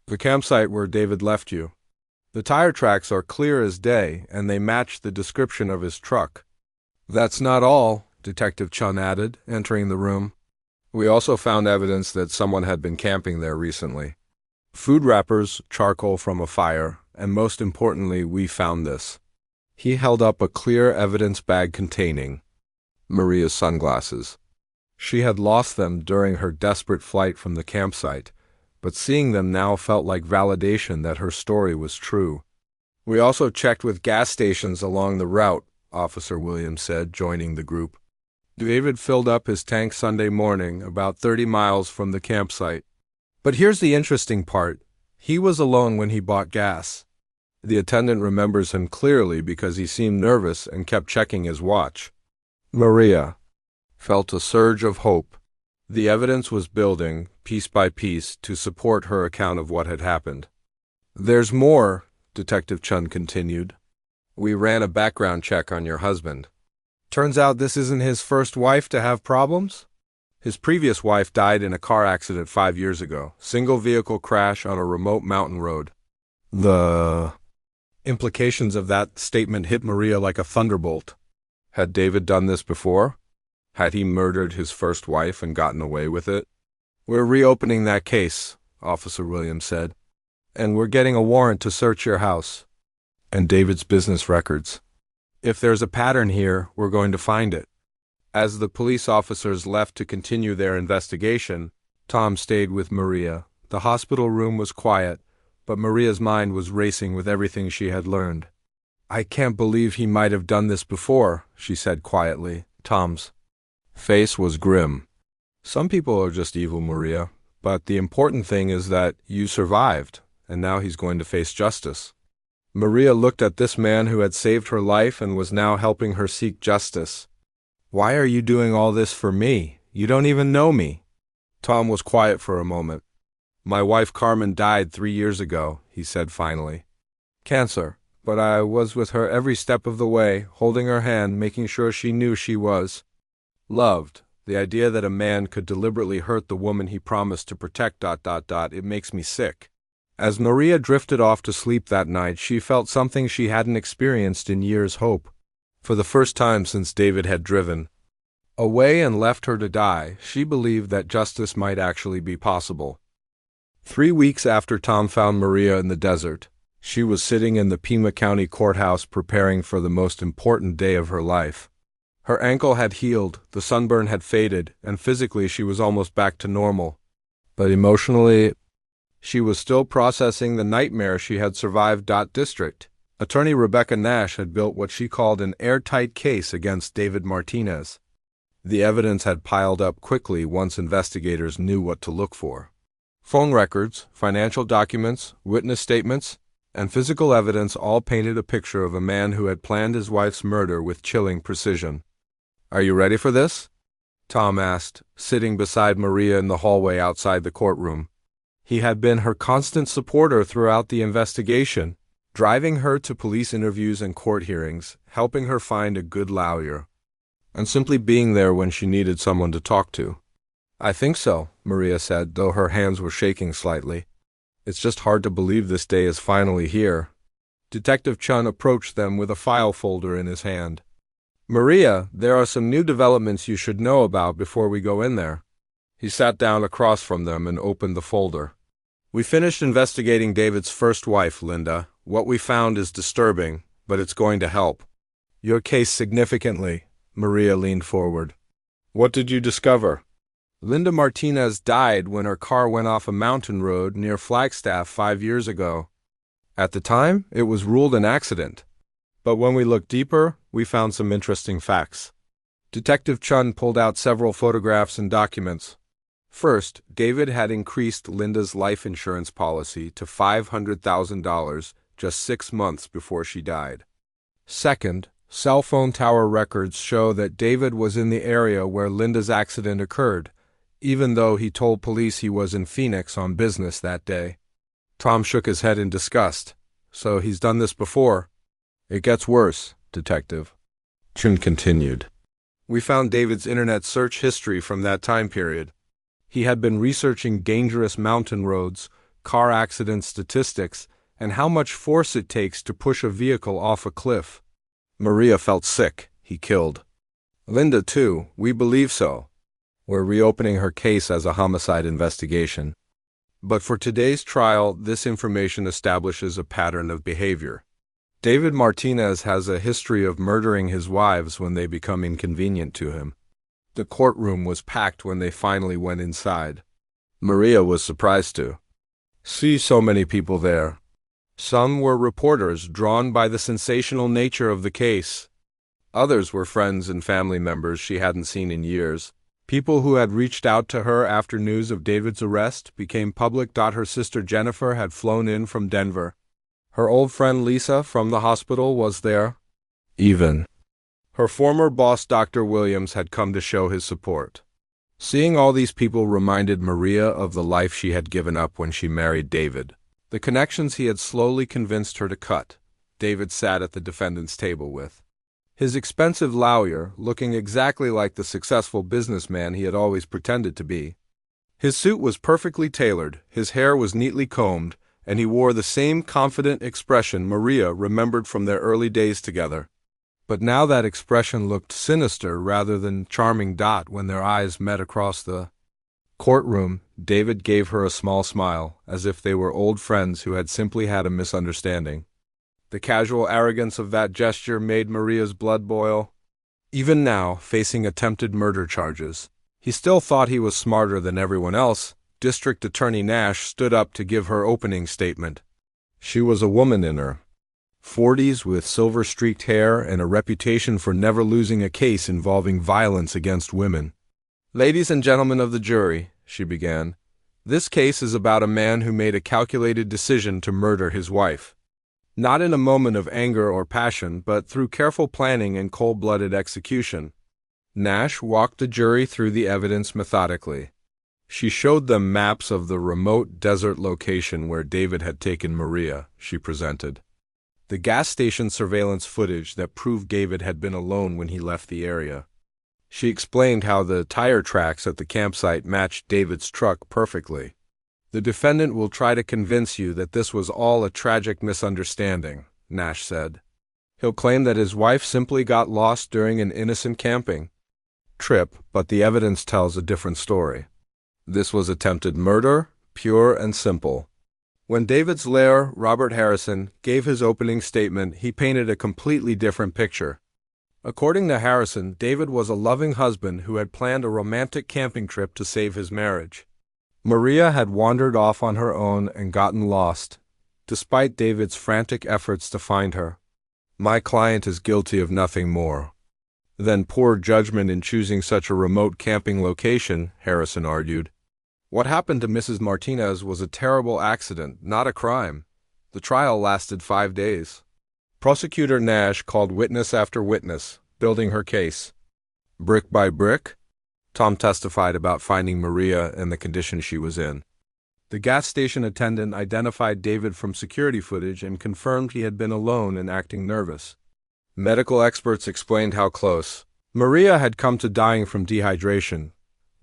"The campsite where David left you. The tire tracks are clear as day, and they match the description of his truck." "That's not all," Detective Chun added, entering the room. "We also found evidence that someone had been camping there recently. Food wrappers, charcoal from a fire, and most importantly, we found this." He held up a clear evidence bag containing Maria's sunglasses. She had lost them during her desperate flight from the campsite, but seeing them now felt like validation that her story was true. "We also checked with gas stations along the route," Officer Williams said, joining the group. "David filled up his tank Sunday morning, about 30 miles from the campsite. But here's the interesting part. He was alone when he bought gas. The attendant remembers him clearly because he seemed nervous and kept checking his watch." Maria felt a surge of hope. The evidence was building, piece by piece, to support her account of what had happened. "There's more," Detective Chun continued. "We ran a background check on your husband. Turns out this isn't his first wife to have problems. His previous wife died in a car accident 5 years ago, single vehicle crash on a remote mountain road." The implications of that statement hit Maria like a thunderbolt. Had David done this before? Had he murdered his first wife and gotten away with it? "We're reopening that case," Officer Williams said, "and we're getting a warrant to search your house and David's business records." If there's a pattern here, we're going to find it. As the police officers left to continue their investigation, Tom stayed with Maria. The hospital room was quiet, but Maria's mind was racing with everything she had learned. "I can't believe he might have done this before," she said quietly. Tom's face was grim. "Some people are just evil, Maria, but the important thing is that you survived, and now he's going to face justice." Maria looked at this man who had saved her life and was now helping her seek justice. "Why are you doing all this for me? You don't even know me." Tom was quiet for a moment. "My wife Carmen died 3 years ago," he said finally. "Cancer, but I was with her every step of the way, holding her hand, making sure she knew she was loved. The idea that a man could deliberately hurt the woman he promised to protect... It makes me sick." As Maria drifted off to sleep that night, she felt something she hadn't experienced in years: hope. For the first time since David had driven away and left her to die, she believed that justice might actually be possible. 3 weeks after Tom found Maria in the desert, she was sitting in the Pima County courthouse preparing for the most important day of her life. Her ankle had healed, the sunburn had faded, and physically she was almost back to normal. But emotionally, she was still processing the nightmare she had survived. District Attorney Rebecca Nash had built what she called an airtight case against David Martinez. The evidence had piled up quickly once investigators knew what to look for. Phone records, financial documents, witness statements, and physical evidence all painted a picture of a man who had planned his wife's murder with chilling precision. "Are you ready for this?" Tom asked, sitting beside Maria in the hallway outside the courtroom. He had been her constant supporter throughout the investigation, driving her to police interviews and court hearings, helping her find a good lawyer, and simply being there when she needed someone to talk to. "I think so," Maria said, though her hands were shaking slightly. "It's just hard to believe this day is finally here." Detective Chun approached them with a file folder in his hand. "Maria, there are some new developments you should know about before we go in there." He sat down across from them and opened the folder. "We finished investigating David's first wife, Linda. What we found is disturbing, but it's going to help your case significantly." Maria leaned forward. "What did you discover?" "Linda Martinez died when her car went off a mountain road near Flagstaff 5 years ago. At the time, it was ruled an accident. But when we looked deeper, we found some interesting facts." Detective Chun pulled out several photographs and documents. First, David had increased Linda's life insurance policy to $500,000 just 6 months before she died. Second, cell phone tower records show that David was in the area where Linda's accident occurred, even though he told police he was in Phoenix on business that day. Tom shook his head in disgust. "So he's done this before?" "It gets worse, Detective," Chun continued. "We found David's internet search history from that time period. He had been researching dangerous mountain roads, car accident statistics, and how much force it takes to push a vehicle off a cliff." Maria felt sick. "He killed Linda, too." "We believe so. We're reopening her case as a homicide investigation. But for today's trial, this information establishes a pattern of behavior. David Martinez has a history of murdering his wives when they become inconvenient to him." The courtroom was packed when they finally went inside. Maria was surprised to see so many people there. Some were reporters drawn by the sensational nature of the case. Others were friends and family members she hadn't seen in years. People who had reached out to her after news of David's arrest became public. Her sister Jennifer had flown in from Denver. Her old friend Lisa from the hospital was there. Even her former boss, Dr. Williams, had come to show his support. Seeing all these people reminded Maria of the life she had given up when she married David. The connections he had slowly convinced her to cut, David sat at the defendant's table with. His expensive lawyer, looking exactly like the successful businessman he had always pretended to be. His suit was perfectly tailored, his hair was neatly combed, and he wore the same confident expression Maria remembered from their early days together. But now that expression looked sinister rather than charming. When their eyes met across the courtroom, David gave her a small smile, as if they were old friends who had simply had a misunderstanding. The casual arrogance of that gesture made Maria's blood boil. Even now, facing attempted murder charges, he still thought he was smarter than everyone else. District Attorney Nash stood up to give her opening statement. She was a woman in her 40s with silver-streaked hair and a reputation for never losing a case involving violence against women. "Ladies and gentlemen of the jury," she began, "this case is about a man who made a calculated decision to murder his wife. Not in a moment of anger or passion, but through careful planning and cold-blooded execution." Nash walked the jury through the evidence methodically. She showed them maps of the remote desert location where David had taken Maria, she presented. The gas station surveillance footage that proved David had been alone when he left the area. She explained how the tire tracks at the campsite matched David's truck perfectly. "The defendant will try to convince you that this was all a tragic misunderstanding," Nash said. "He'll claim that his wife simply got lost during an innocent camping trip, but the evidence tells a different story. This was attempted murder, pure and simple." When David's lawyer, Robert Harrison, gave his opening statement, he painted a completely different picture. According to Harrison, David was a loving husband who had planned a romantic camping trip to save his marriage. Maria had wandered off on her own and gotten lost, despite David's frantic efforts to find her. "My client is guilty of nothing more than poor judgment in choosing such a remote camping location," Harrison argued. "What happened to Mrs. Martinez was a terrible accident, not a crime." The trial lasted 5 days. Prosecutor Nash called witness after witness, building her case. Brick by brick, Tom testified about finding Maria and the condition she was in. The gas station attendant identified David from security footage and confirmed he had been alone and acting nervous. Medical experts explained how close Maria had come to dying from dehydration,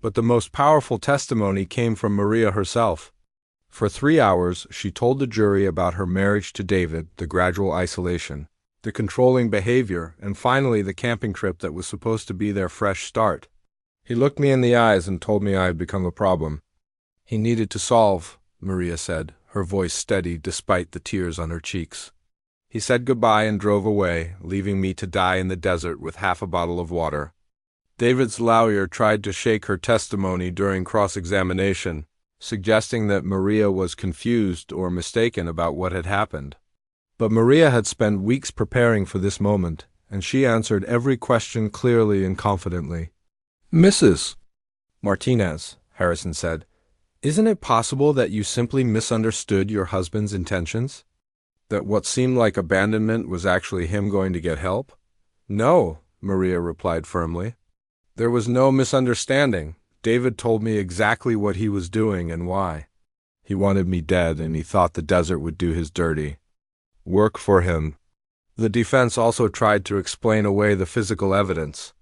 but the most powerful testimony came from Maria herself. For 3 hours, she told the jury about her marriage to David, the gradual isolation, the controlling behavior, and finally the camping trip that was supposed to be their fresh start. "He looked me in the eyes and told me I had become a problem he needed to solve," Maria said, her voice steady despite the tears on her cheeks. "He said goodbye and drove away, leaving me to die in the desert with half a bottle of water." David's lawyer tried to shake her testimony during cross-examination, suggesting that Maria was confused or mistaken about what had happened. But Maria had spent weeks preparing for this moment, and she answered every question clearly and confidently. "Mrs. Martinez," Harrison said, "isn't it possible that you simply misunderstood your husband's intentions? That what seemed like abandonment was actually him going to get help?" "No," Maria replied firmly. "There was no misunderstanding. David told me exactly what he was doing and why. He wanted me dead, and he thought the desert would do his dirty work for him." The defense also tried to explain away the physical evidence.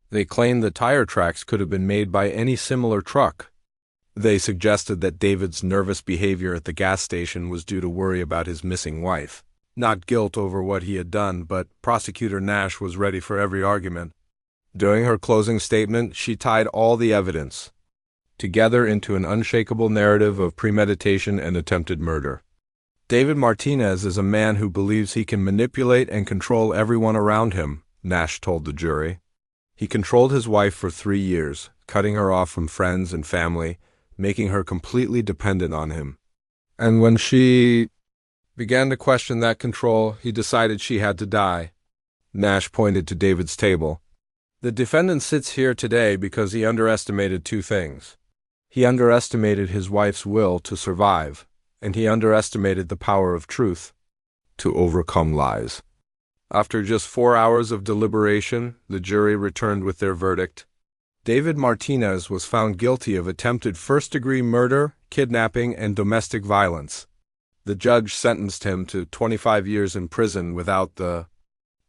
They claimed the tire tracks could have been made by any similar truck. They suggested that David's nervous behavior at the gas station was due to worry about his missing wife, not guilt over what he had done, but Prosecutor Nash was ready for every argument. During her closing statement, she tied all the evidence together into an unshakable narrative of premeditation and attempted murder. "David Martinez is a man who believes he can manipulate and control everyone around him," Nash told the jury. "He controlled his wife for 3 years, cutting her off from friends and family, making her completely dependent on him. And when she began to question that control, he decided she had to die." Nash pointed to David's table. "The defendant sits here today because he underestimated 2 things. He underestimated his wife's will to survive, and he underestimated the power of truth to overcome lies." After just 4 hours of deliberation, the jury returned with their verdict. David Martinez was found guilty of attempted first-degree murder, kidnapping, and domestic violence. The judge sentenced him to 25 years in prison without the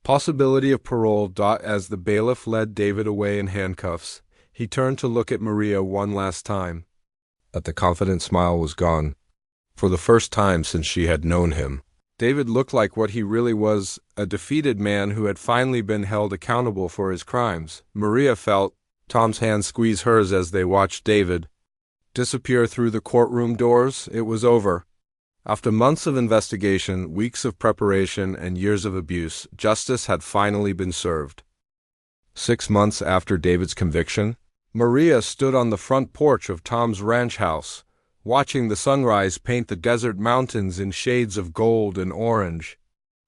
possibility of parole. As the bailiff led David away in handcuffs, he turned to look at Maria one last time. But the confident smile was gone. For the first time since she had known him, David looked like what he really was, a defeated man who had finally been held accountable for his crimes. Maria felt Tom's hand squeeze hers as they watched David disappear through the courtroom doors. It was over. After months of investigation, weeks of preparation, and years of abuse, justice had finally been served. 6 months after David's conviction, Maria stood on the front porch of Tom's ranch house, watching the sunrise paint the desert mountains in shades of gold and orange.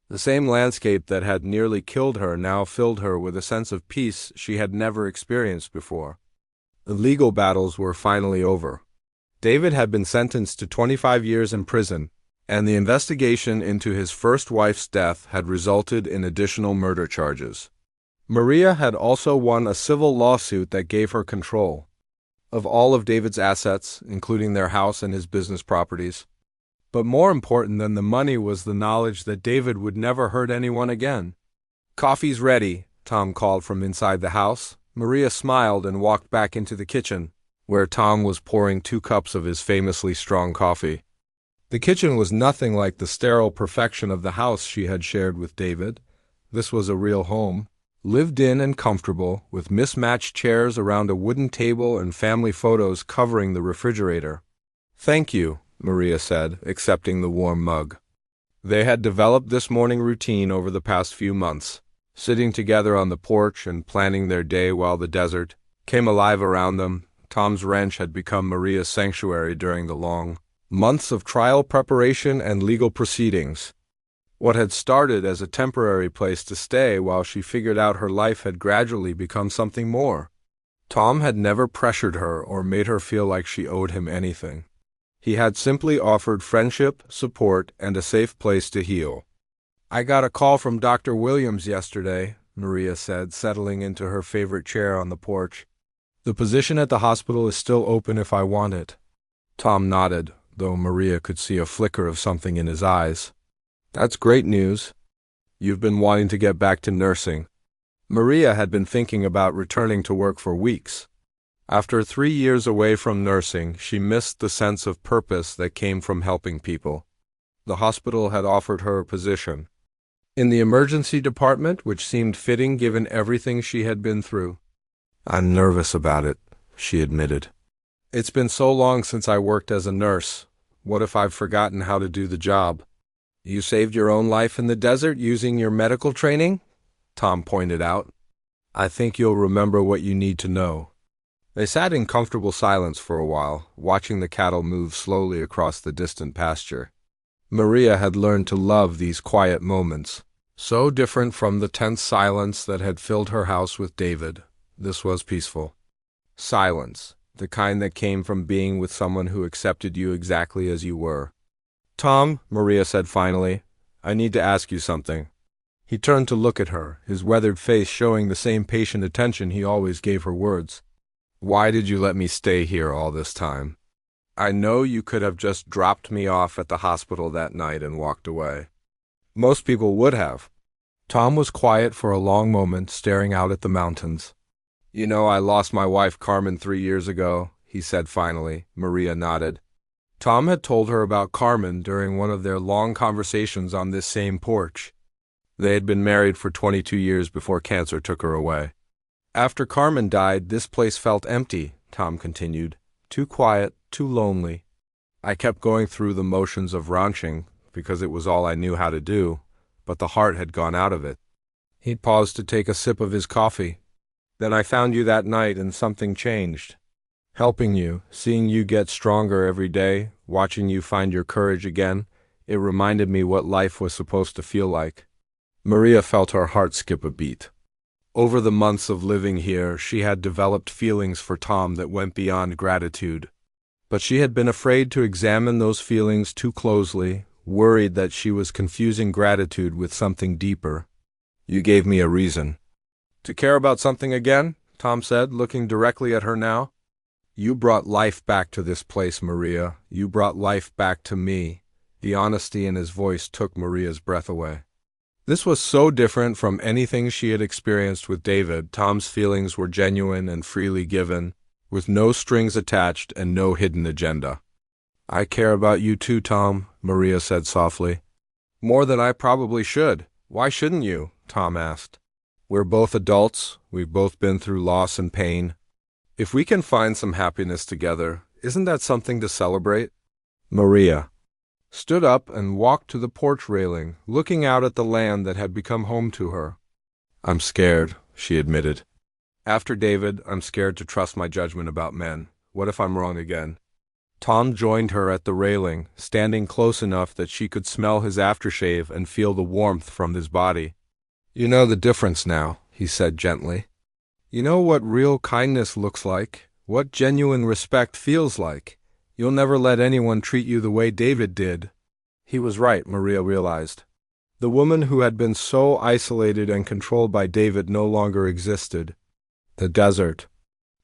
The same landscape that had nearly killed her now filled her with a sense of peace she had never experienced before. The legal battles were finally over. David had been sentenced to 25 years in prison, and the investigation into his first wife's death had resulted in additional murder charges. Maria had also won a civil lawsuit that gave her control of all of David's assets, including their house and his business properties. But more important than the money was the knowledge that David would never hurt anyone again. "Coffee's ready," Tom called from inside the house. Maria smiled and walked back into the kitchen, where Tom was pouring 2 cups of his famously strong coffee. The kitchen was nothing like the sterile perfection of the house she had shared with David. This was a real home, lived in and comfortable, with mismatched chairs around a wooden table and family photos covering the refrigerator. "Thank you," Maria said, accepting the warm mug. They had developed this morning routine over the past few months, sitting together on the porch and planning their day while the desert came alive around them. Tom's ranch had become Maria's sanctuary during the long months of trial preparation and legal proceedings. What had started as a temporary place to stay while she figured out her life had gradually become something more. Tom had never pressured her or made her feel like she owed him anything. He had simply offered friendship, support, and a safe place to heal. "I got a call from Dr. Williams yesterday," Maria said, settling into her favorite chair on the porch. "The position at the hospital is still open if I want it." Tom nodded, though Maria could see a flicker of something in his eyes. "That's great news. You've been wanting to get back to nursing." Maria had been thinking about returning to work for weeks. After 3 years away from nursing, she missed the sense of purpose that came from helping people. The hospital had offered her a position in the emergency department, which seemed fitting given everything she had been through. "I'm nervous about it," she admitted. "It's been so long since I worked as a nurse. What if I've forgotten how to do the job?" "You saved your own life in the desert using your medical training?" Tom pointed out. "I think you'll remember what you need to know." They sat in comfortable silence for a while, watching the cattle move slowly across the distant pasture. Maria had learned to love these quiet moments, so different from the tense silence that had filled her house with David. This was peaceful silence, the kind that came from being with someone who accepted you exactly as you were. "Tom," Maria said finally, "I need to ask you something." He turned to look at her, his weathered face showing the same patient attention he always gave her words. "Why did you let me stay here all this time? I know you could have just dropped me off at the hospital that night and walked away. Most people would have." Tom was quiet for a long moment, staring out at the mountains. "You know, I lost my wife Carmen 3 years ago," he said finally. Maria nodded. Tom had told her about Carmen during one of their long conversations on this same porch. They had been married for 22 years before cancer took her away. "After Carmen died, this place felt empty," Tom continued. "Too quiet, too lonely. I kept going through the motions of ranching because it was all I knew how to do, but the heart had gone out of it." He paused to take a sip of his coffee. "Then I found you that night and something changed. Helping you, seeing you get stronger every day, watching you find your courage again, it reminded me what life was supposed to feel like." Maria felt her heart skip a beat. Over the months of living here, she had developed feelings for Tom that went beyond gratitude. But she had been afraid to examine those feelings too closely, worried that she was confusing gratitude with something deeper. "You gave me a reason to care about something again," Tom said, looking directly at her now. "You brought life back to this place, Maria. You brought life back to me." The honesty in his voice took Maria's breath away. This was so different from anything she had experienced with David. Tom's feelings were genuine and freely given, with no strings attached and no hidden agenda. "I care about you too, Tom," Maria said softly. "More than I probably should. Why shouldn't you?" Tom asked. "We're both adults. We've both been through loss and pain. If we can find some happiness together, isn't that something to celebrate?" "Maria," stood up and walked to the porch railing, looking out at the land that had become home to her. "I'm scared," she admitted. "After David, I'm scared to trust my judgment about men. What if I'm wrong again?" Tom joined her at the railing, standing close enough that she could smell his aftershave and feel the warmth from his body. "You know the difference now," he said gently. "You know what real kindness looks like, what genuine respect feels like. You'll never let anyone treat you the way David did." He was right, Maria realized. The woman who had been so isolated and controlled by David no longer existed. The desert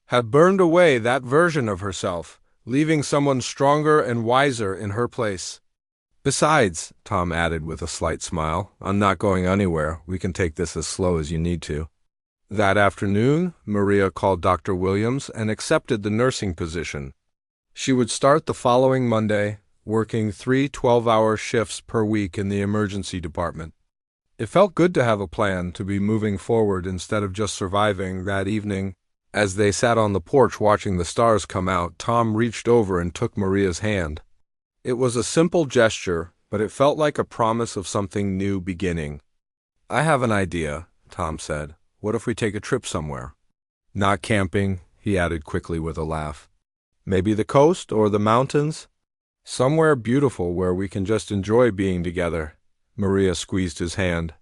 had burned away that version of herself, leaving someone stronger and wiser in her place. "Besides," Tom added with a slight smile, "I'm not going anywhere. We can take this as slow as you need to." That afternoon, Maria called Dr. Williams and accepted the nursing position. She would start the following Monday, working 3 12-hour shifts per week in the emergency department. It felt good to have a plan, to be moving forward instead of just surviving. That evening, as they sat on the porch watching the stars come out, Tom reached over and took Maria's hand. It was a simple gesture, but it felt like a promise of something new beginning. "I have an idea," Tom said. "What if we take a trip somewhere?" "Not camping," he added quickly with a laugh. "Maybe the coast or the mountains? Somewhere beautiful where we can just enjoy being together." Maria squeezed his hand.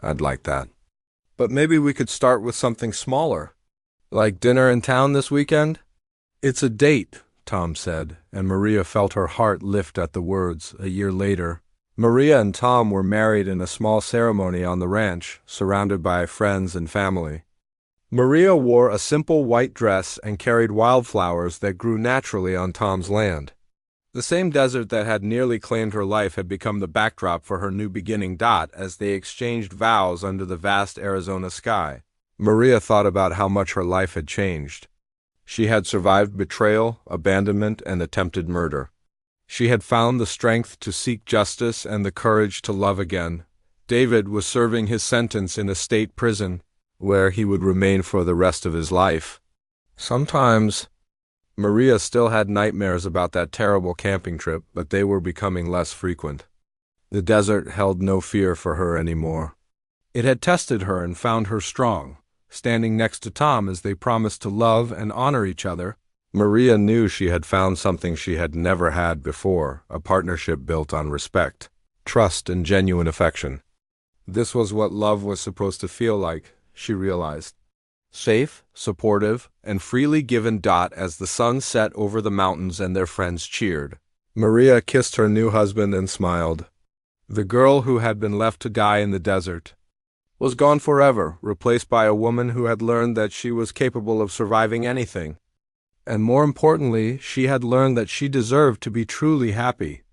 "I'd like that. But maybe we could start with something smaller. Like dinner in town this weekend?" "It's a date," Tom said, and Maria felt her heart lift at the words. A year later, Maria and Tom were married in a small ceremony on the ranch, surrounded by friends and family. Maria wore a simple white dress and carried wildflowers that grew naturally on Tom's land. The same desert that had nearly claimed her life had become the backdrop for her new beginning. As they exchanged vows under the vast Arizona sky, Maria thought about how much her life had changed. She had survived betrayal, abandonment, and attempted murder. She had found the strength to seek justice and the courage to love again. David was serving his sentence in a state prison, where he would remain for the rest of his life. Sometimes Maria still had nightmares about that terrible camping trip, but they were becoming less frequent. The desert held no fear for her anymore. It had tested her and found her strong. Standing next to Tom as they promised to love and honor each other, Maria knew she had found something she had never had before, a partnership built on respect, trust, and genuine affection. This was what love was supposed to feel like, she realized. Safe, supportive, and freely given. As the sun set over the mountains and their friends cheered, Maria kissed her new husband and smiled. The girl who had been left to die in the desert was gone forever, replaced by a woman who had learned that she was capable of surviving anything. And more importantly, she had learned that she deserved to be truly happy.